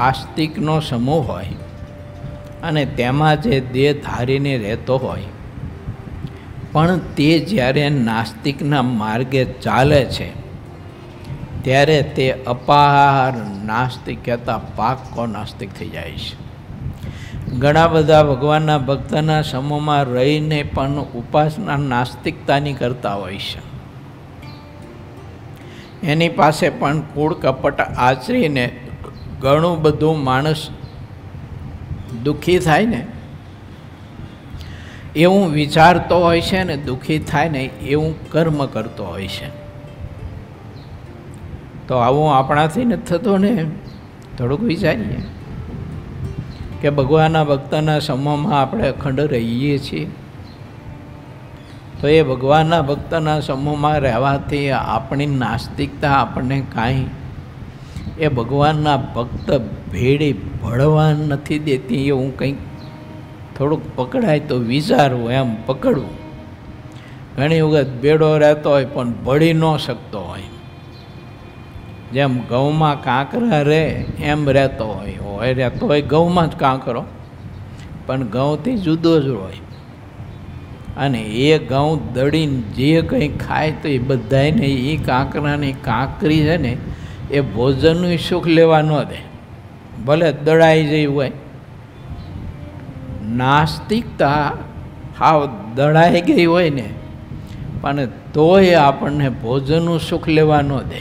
આસ્તિકનો સમૂહ હોય અને તેમાં જે દેહ ધારીને રહેતો હોય, પણ તે જ્યારે નાસ્તિકના માર્ગે ચાલે છે ત્યારે તે અપાર નાસ્તિક કહેતા પાક્કો નાસ્તિક થઈ જાય છે. ઘણા બધા ભગવાનના ભક્તના સમૂહમાં રહીને પણ ઉપાસના નાસ્તિકતાની કરતા હોય છે. એની પાસે પણ કૂળ કપટ આચરીને ઘણું બધું માણસ દુઃખી થાય ને એવું વિચારતો હોય છે ને દુઃખી થાય ને એવું કર્મ કરતો હોય છે. તો આવું આપણાથી નથી થતું ને. થોડુંક વિચારીએ કે ભગવાનના ભક્તના સમૂહમાં આપણે અખંડ રહીએ છીએ, તો એ ભગવાનના ભક્તના સમૂહમાં રહેવાથી આપણી નાસ્તિકતા આપણને કાંઈ એ ભગવાનના ભક્ત ભેળી ભળવા નથી દેતી. એવું કંઈક થોડુંક પકડાય તો વિચારવું, એમ પકડવું. ઘણી વખત બેડો રહેતો હોય પણ ભળી ન શકતો હોય. જેમ ઘઉંમાં કાંકરા રહે એમ રહેતો હોય ઘઉંમાં જ કાંકરો, પણ ઘઉંથી જુદો જ હોય. અને એ ઘઉં દળીને જે કંઈ ખાય તો એ બધાને એ કાંકરાની કાંકરી છે ને એ ભોજનનું સુખ લેવા ન દે, ભલે દળાઈ જઈ હોય. નાસ્તિકતા હાવ દળાઈ ગઈ હોય ને પણ તોય આપણને ભોજનનું સુખ લેવા ન દે,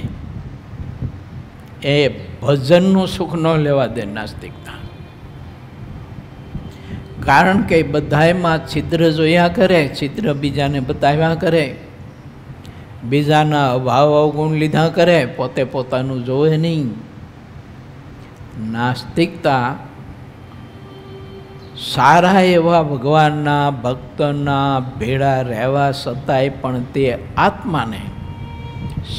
એ ભજનનું સુખ ન લેવા દે નાસ્તિકતા. કારણ કે બધામાં છિદ્ર જોયા કરે, છિદ્ર બીજાને બતાવ્યા કરે, બીજાના અભાવ અવગુણ લીધા કરે, પોતે પોતાનું જોવે નહીં. નાસ્તિકતા સારા એવા ભગવાનના ભક્તના ભેળા રહેવા છતાંય પણ તે આત્માને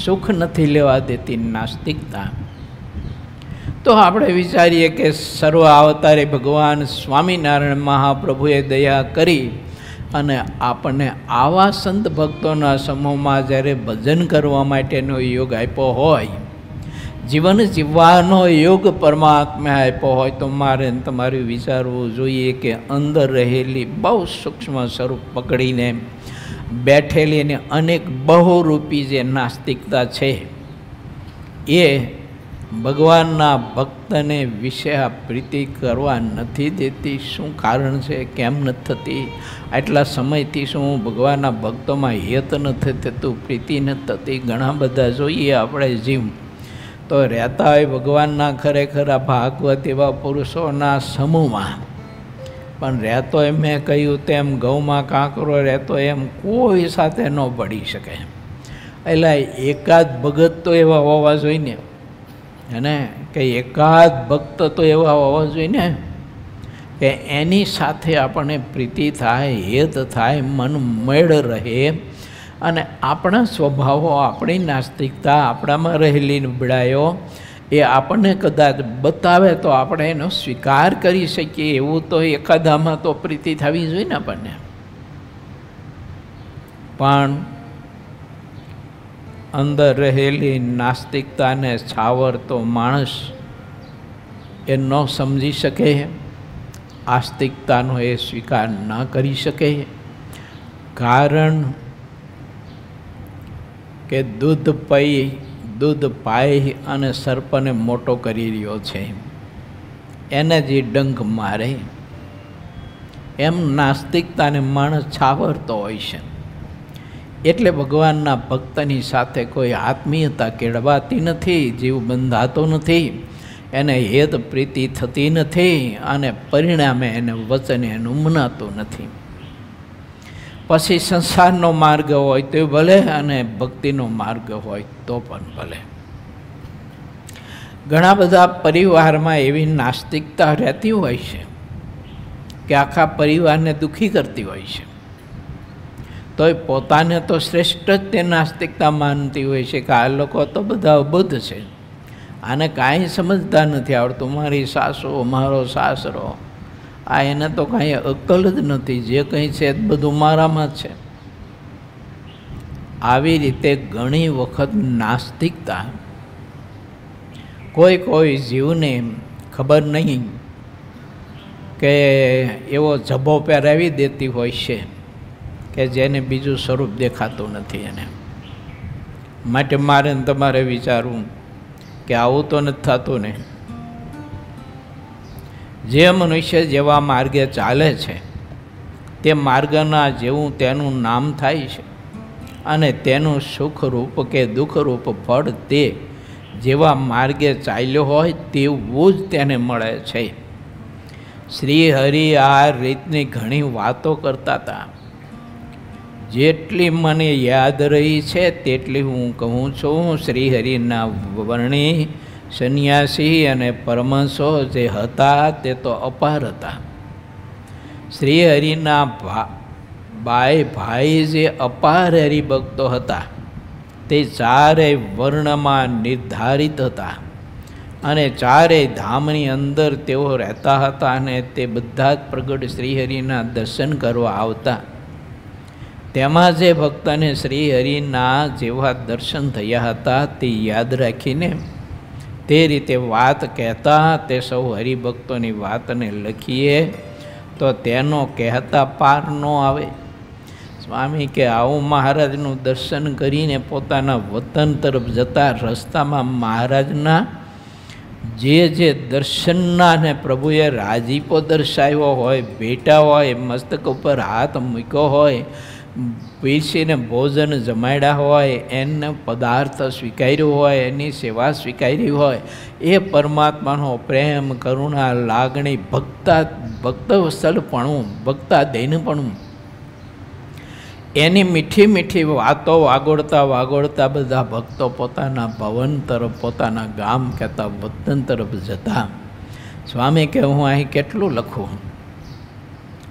સુખ નથી લેવા દેતી નાસ્તિકતા. તો આપણે વિચારીએ કે સર્વ અવતારી ભગવાન સ્વામિનારાયણ મહાપ્રભુએ દયા કરી અને આપણને આવા સંત ભક્તોના સમૂહમાં જ્યારે ભજન કરવા માટેનો યોગ આપ્યો હોય, જીવન જીવવાનો યોગ પરમાત્મા આપ્યો હોય, તો મારે તમારે વિચારવું જોઈએ કે અંદર રહેલી બહુ સૂક્ષ્મ સ્વરૂપ પકડીને બેઠેલી અને અનેક બહુરૂપી જે નાસ્તિકતા છે એ ભગવાનના ભક્તને વિશે આ પ્રીતિ કરવા નથી દેતી. શું કારણ છે, કેમ નથી થતી? આટલા સમયથી શું ભગવાનના ભક્તોમાં હેત નથી થતું, પ્રીતિ નથી થતી? ઘણા બધા જોઈએ આપણે જીવ તો રહેતા હોય ભગવાનના ખરેખર ભાગવત એવા પુરુષોના સમૂહમાં, પણ રહેતો એમ મેં કહ્યું તેમ ઘઉંમાં કાંકરો રહેતો એમ કોઈ સાથે ન પડી શકે. એટલે એકાદ ભગત તો એવા હોવા જોઈએ ને, કે એકાદ ભક્ત તો એવા હોવા જોઈએ ને કે એની સાથે આપણને પ્રીતિ થાય, હેત થાય, મન મેળ રહે અને આપણા સ્વભાવો, આપણી નાસ્તિકતા, આપણામાં રહેલી નબળાઈઓ એ આપણને કદાચ બતાવે તો આપણે એનો સ્વીકાર કરી શકીએ. એવું તો એકાદામાં તો પ્રીતિ થવી જોઈએ ને આપણને. પણ અંદર રહેલી નાસ્તિકતાને છાવરતો માણસ એ ન સમજી શકે, આસ્તિકતાનો એ સ્વીકાર ન કરી શકે. કારણ કે દૂધ પાઈ અને સર્પને મોટો કરી રહ્યો છે, એને જે ડંખ મારે એમ નાસ્તિકતાને માણસ છાવરતો હોય છે. એટલે ભગવાનના ભક્તની સાથે કોઈ આત્મીયતા કેળવાતી નથી, જીવ બંધાતો નથી, એને હેત પ્રીતિ થતી નથી અને પરિણામે એને વચન એનું મનાતું નથી. પછી સંસારનો માર્ગ હોય તો ભલે અને ભક્તિનો માર્ગ હોય તો પણ ભલે. ઘણા બધા પરિવારમાં એવી નાસ્તિકતા રહેતી હોય છે કે આખા પરિવારને દુઃખી કરતી હોય છે, તોય પોતાને તો શ્રેષ્ઠ જ તે નાસ્તિકતા માનતી હોય છે કે આ લોકો તો બધા અબુદ્ધ છે, આને કાંઈ સમજતા નથી આવડતું, મારી સાસુ, મારો સાસરો, આ એને તો કાંઈ અક્કલ જ નથી, જે કંઈ છે એ બધું મારામાં જ છે. આવી રીતે ઘણી વખત નાસ્તિકતા કોઈ જીવને ખબર નહીં કે એવો ઝભ્ભો પહેરાવી દેતી હોય છે કે જેને બીજું સ્વરૂપ દેખાતું નથી એને. માટે મારે તમારે વિચારવું કે આવું તો નથી થતું ને. જે મનુષ્ય જેવા માર્ગે ચાલે છે તે માર્ગના જેવું તેનું નામ થાય છે અને તેનું સુખરૂપ કે દુઃખરૂપ ફળ તે જેવા માર્ગે ચાલ્યો હોય તેવું જ તેને મળે છે. શ્રી હરિ આ રીતની ઘણી વાતો કરતા હતા. જેટલી મને યાદ રહી છે તેટલી હું કહું છું. શ્રી હરિના વર્ણી સંન્યાસી અને પરમહંસો જે હતા તે તો અપાર હતા. શ્રી હરિના ભાઈ જે અપાર હરિભક્તો હતા તે ચારેય વર્ણમાં નિર્ધારિત હતા અને ચારેય ધામની અંદર તેઓ રહેતા હતા અને તે બધા જ પ્રગટ શ્રીહરિના દર્શન કરવા આવતા. તેમાં જે ભક્તને શ્રીહરિના જેવા દર્શન થયા હતા તે યાદ રાખીને તે રીતે વાત કહેતા. તે સૌ હરિભક્તોની વાતને લખીએ તો તેનો કહેતા પાર ન આવે. સ્વામી કે આવું મહારાજનું દર્શન કરીને પોતાના વતન તરફ જતા રસ્તામાં મહારાજના જે દર્શનના ને પ્રભુએ રાજીપો દર્શાવ્યો હોય, ભેટા હોય, મસ્તક ઉપર હાથ મૂક્યો હોય, પીરસીને ભોજન જમાડ્યા હોય, એને પદાર્થ સ્વીકાર્યો હોય, એની સેવા સ્વીકારી હોય, એ પરમાત્માનો પ્રેમ, કરુણા, લાગણી, ભક્તવત્સલપણું, ભક્તાધીનપણું, એની મીઠી મીઠી વાતો વાગોળતા બધા ભક્તો પોતાના ભવન તરફ, પોતાના ગામ કહેતા વતન તરફ જતા. સ્વામી કે હું અહીં કેટલું લખું,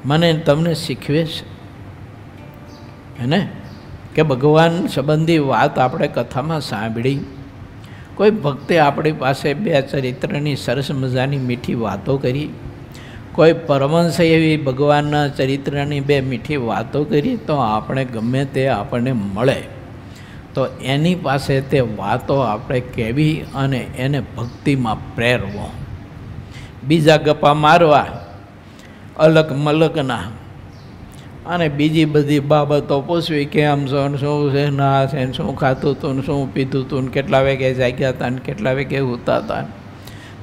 મને તમને શીખવે છે એને કે ભગવાન સંબંધી વાત આપણે કથામાં સાંભળી. કોઈ ભક્તે આપણી પાસે બે ચરિત્રની સરસ મજાની મીઠી વાતો કરી, કોઈ પરમહંસે એવી ભગવાનના ચરિત્રની બે મીઠી વાતો કરી, તો આપણે ગમે તે આપણને મળે તો એની પાસે તે વાતો આપણે કહેવી અને એને ભક્તિમાં પ્રેરવો. બીજા ગપ્પા મારવા અલગ મલકના અને બીજી બધી બાબતો પૂછવી કે આમ શું છે, ના છે, શું ખાતું હતું, શું પીધું હતું, કેટલા વાગે જાગ્યા હતા ને કેટલા વાગે ઉતા હતા,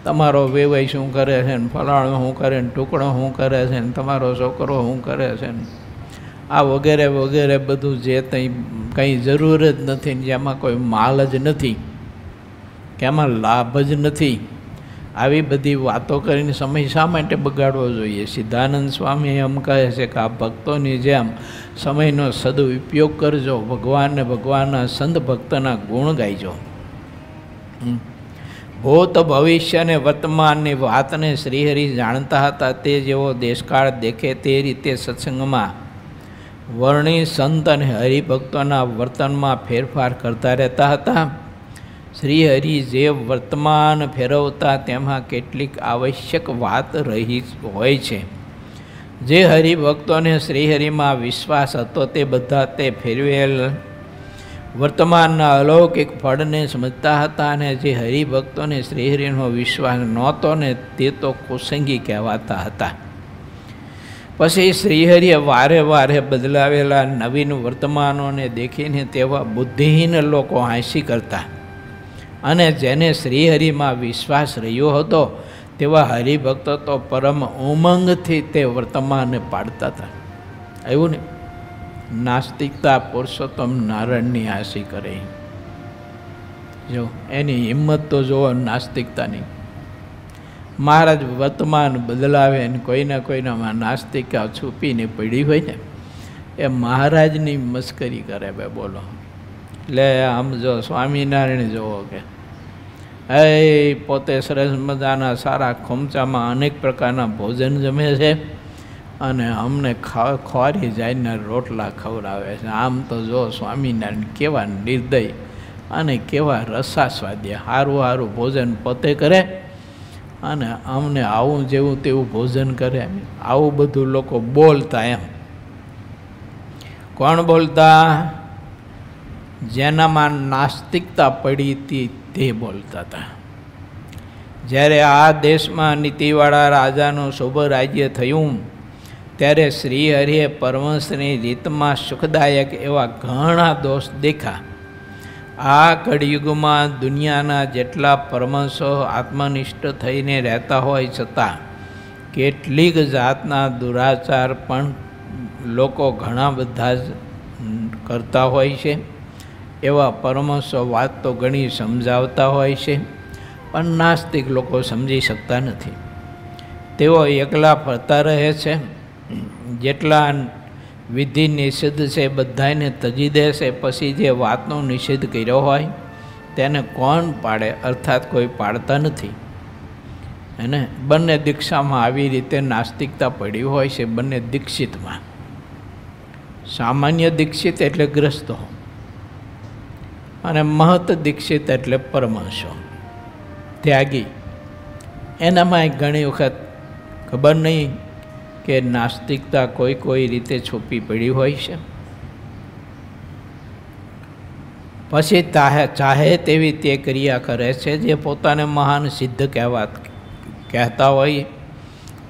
તમારો વેવાઈ શું કરે છે ને ફલાણો શું કરે ને ટુકડો શું કરે છે ને તમારો છોકરો શું કરે છે ને આ વગેરે વગેરે બધું જે કંઈ જરૂર જ નથી ને જેમાં કોઈ માલ જ નથી કે એમાં લાભ જ નથી, આવી બધી વાતો કરીને સમય શા માટે બગાડવો જોઈએ? સિદ્ધાનંદ સ્વામી એમ કહે છે કે આ ભક્તોની જેમ સમયનો સદુપયોગ કરજો, ભગવાનને ભગવાનના સંત ભક્તના ગુણ ગાઈજો. ભૂત ભવિષ્ય અને વર્તમાનની વાતને શ્રીહરિ જાણતા હતા. તે જેવો દેશકાળ દેખે તે રીતે સત્સંગમાં વર્ણી સંત અને હરિભક્તોના વર્તનમાં ફેરફાર કરતા રહેતા હતા. શ્રીહરિ જે વર્તમાન ફેરવતા તેમાં કેટલીક આવશ્યક વાત રહી હોય છે. જે હરિભક્તોને શ્રીહરિમાં વિશ્વાસ હતો તે બધા તે ફેરવેલ વર્તમાનના અલૌકિક ફળને સમજતા હતા અને જે હરિભક્તોને શ્રીહરિનો વિશ્વાસ નહોતો ને તે તો કુસંગી કહેવાતા હતા. પછી શ્રીહરિએ વારે વારે બદલાવેલા નવીન વર્તમાનોને દેખીને તેવા બુદ્ધિહીન લોકો હાંસી કરતા અને જેને શ્રીહરિમાં વિશ્વાસ રહ્યો હતો તેવા હરિભક્તો તો પરમ ઉમંગથી તે વર્તમાનને પાડતા હતા. એવું ને નાસ્તિકતા પુરુષોત્તમ નારાયણની હાંસી કરે, જો એની હિંમત તો જુઓ નાસ્તિકતાની. મહારાજ વર્તમાન બદલાવે ને કોઈનામાં નાસ્તિકતા છુપીને પડી હોય ને એ મહારાજની મસ્કરી કરે. ભાઈ બોલો, એટલે આમ જો સ્વામિનારાયણ જુઓ કે એ પોતે સરસ મજાના સારા ખોમચામાં અનેક પ્રકારના ભોજન જમે છે અને અમને ખોરી જાયને રોટલા ખવડાવે છે. આમ તો જો સ્વામિનારાયણ કેવા નિર્દય અને કેવા રસાસ્વાદ્ય, સારું સારું ભોજન પોતે કરે અને અમને આવું જેવું તેવું ભોજન કરે. આવું બધું લોકો બોલતા. એમ કોણ બોલતા? જેનામાં નાસ્તિકતા પડી હતી તે બોલતા હતા. જ્યારે આ દેશમાં નીતિવાળા રાજાનું શુભ રાજ્ય થયું ત્યારે શ્રીહરિએ પરમહંસની રીતમાં સુખદાયક એવા ઘણા દોષ દેખા. આ કળિયુગમાં દુનિયાના જેટલા પરમહંસો આત્મનિષ્ઠ થઈને રહેતા હોય છતાં કેટલીક જાતના દુરાચાર પણ લોકો ઘણા બધા જ કરતા હોય છે. એવા પરમહંસો વાત તો ઘણી સમજાવતા હોય છે પણ નાસ્તિક લોકો સમજી શકતા નથી. તેઓ એકલા ફરતા રહે છે, જેટલા વિધિ નિષેધ છે બધાને તજી દે છે, પછી જે વાતનો નિષેધ કર્યો હોય તેને કોણ પાડે? અર્થાત કોઈ પાડતા નથી. અને બંને દીક્ષામાં આવી રીતે નાસ્તિકતા પડી હોય છે. બંને દીક્ષિતમાં સામાન્ય દીક્ષિત એટલે ગ્રસ્તો અને મહત દીક્ષિત એટલે પરમહંસો ત્યાગી. એનામાં ઘણી વખત ખબર નહીં કે નાસ્તિકતા કોઈ રીતે છુપી પડી હોય છે. પછી ચાહે તેવી તે ક્રિયા કરે છે. જે પોતાને મહાન સિદ્ધ કહેતા હોય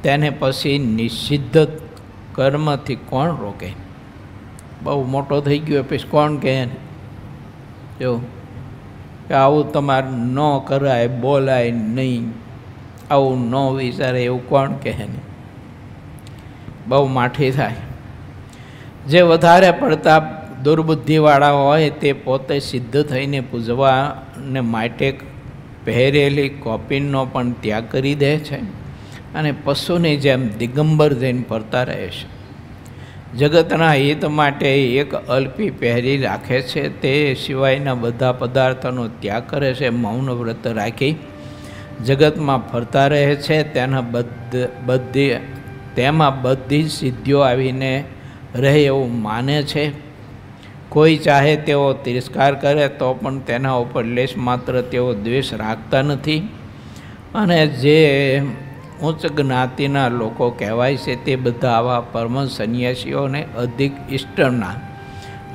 તેને પછી નિષિદ્ધ કર્મથી કોણ રોકે? બહુ મોટો થઈ ગયો પછી કોણ કહે ને જો કે આવું તમારે ન કરાય, બોલાય નહીં, આવું ન વિચારે, એવું કોણ કહે ને? બહુ માઠી થાય. જે વધારે પડતા દુર્બુદ્ધિવાળા હોય તે પોતે સિદ્ધ થઈને પૂજવાને માટે પહેરેલી કોપીનો પણ ત્યાગ કરી દે છે અને પશુની જેમ દિગંબર જઈને ફરતા રહે છે. જગતના હિત માટે એક અલ્પી પહેરી રાખે છે, તે સિવાયના બધા પદાર્થોનો ત્યાગ કરે છે. મૌન વ્રત રાખી જગતમાં ફરતા રહે છે. તેમાં બધી સિદ્ધિઓ આવીને રહે એવું માને છે. કોઈ ચાહે તેઓ તિરસ્કાર કરે તો પણ તેના ઉપર લેશ માત્ર તેઓ દ્વેષ રાખતા નથી. અને જે ઉચ્ચ જ્ઞાતિના લોકો કહેવાય છે તે બધા આવા પરમ સંન્યાસીઓને અધિક ઇષ્ટના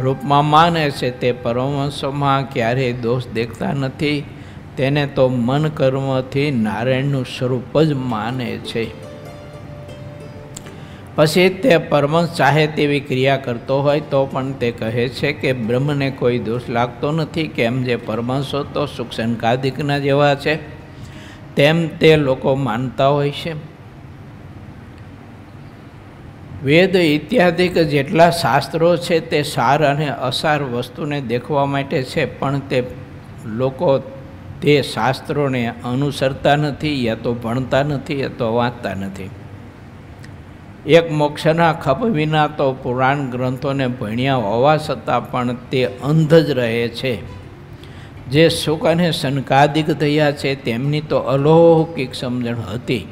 રૂપમાં માને છે. તે પરમહંસોમાં ક્યારેય દોષ દેખતા નથી. તેને તો મન કર્મથી નારાયણનું સ્વરૂપ જ માને છે. પછી તે પરમહંસ ચાહે તેવી ક્રિયા કરતો હોય તો પણ તે કહે છે કે બ્રહ્મને કોઈ દોષ લાગતો નથી. કેમ જે પરમહંસો તો સુખસનકાદિકના જેવા છે તેમ તે લોકો માનતા હોય છે. વેદ ઇત્યાદિક જેટલા શાસ્ત્રો છે તે સાર અને અસાર વસ્તુને દેખવા માટે છે, પણ તે લોકો તે શાસ્ત્રોને અનુસરતા નથી, યા તો ભણતા નથી, યા તો વાંચતા નથી. એક મોક્ષના ખપ વિના તો પુરાણ ગ્રંથોને ભણ્યા હોવા છતાં પણ તે અંધ જ રહે છે. જે સુખ અને સંકાદિક થયા છે તેમની તો અલૌકિક સમજણ હતી.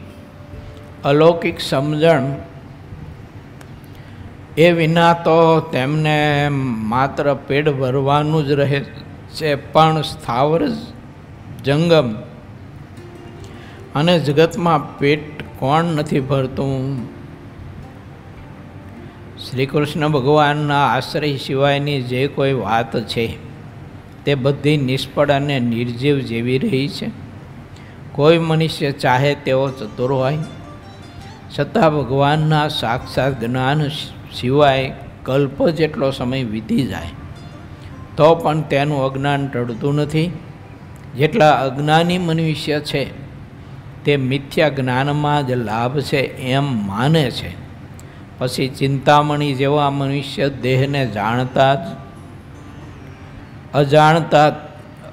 અલૌકિક સમજણ એ વિના તો તેમને માત્ર પેટ ભરવાનું જ રહે છે, પણ સ્થાવર જંગમ અને જગતમાં પેટ કોણ નથી ભરતું? શ્રી કૃષ્ણ ભગવાનના આશ્રય સિવાયની જે કોઈ વાત છે તે બધી નિષ્ફળ અને નિર્જીવ જેવી રહી છે. કોઈ મનુષ્ય ચાહે તેવો ચતુર હોય છતાં ભગવાનના સાક્ષાત જ્ઞાન સિવાય કલ્પ જેટલો સમય વીતી જાય તો પણ તેનું અજ્ઞાન ટળતું નથી. જેટલા અજ્ઞાની મનુષ્ય છે તે મિથ્યા જ્ઞાનમાં જ લાભ છે એમ માને છે. પછી ચિંતામણી જેવા મનુષ્ય દેહને જાણતા જ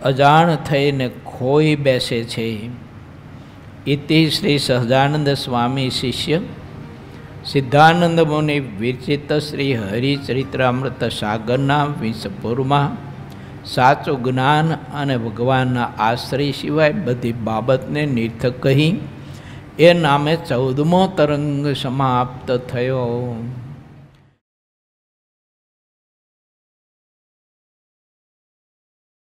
અજાણ થઈને ખોઈ બેસે છે. ઇતિ શ્રી સહજાનંદ સ્વામી શિષ્ય સિદ્ધાનંદ મુનિ વિરચિત શ્રી હરિચરિત્રામૃત સાગરના વિષપુરમાં સાચું જ્ઞાન અને ભગવાનના આશ્રય સિવાય બધી બાબતને નિર્થક કહી એ નામે 14મો તરંગ સમાપ્ત થયો.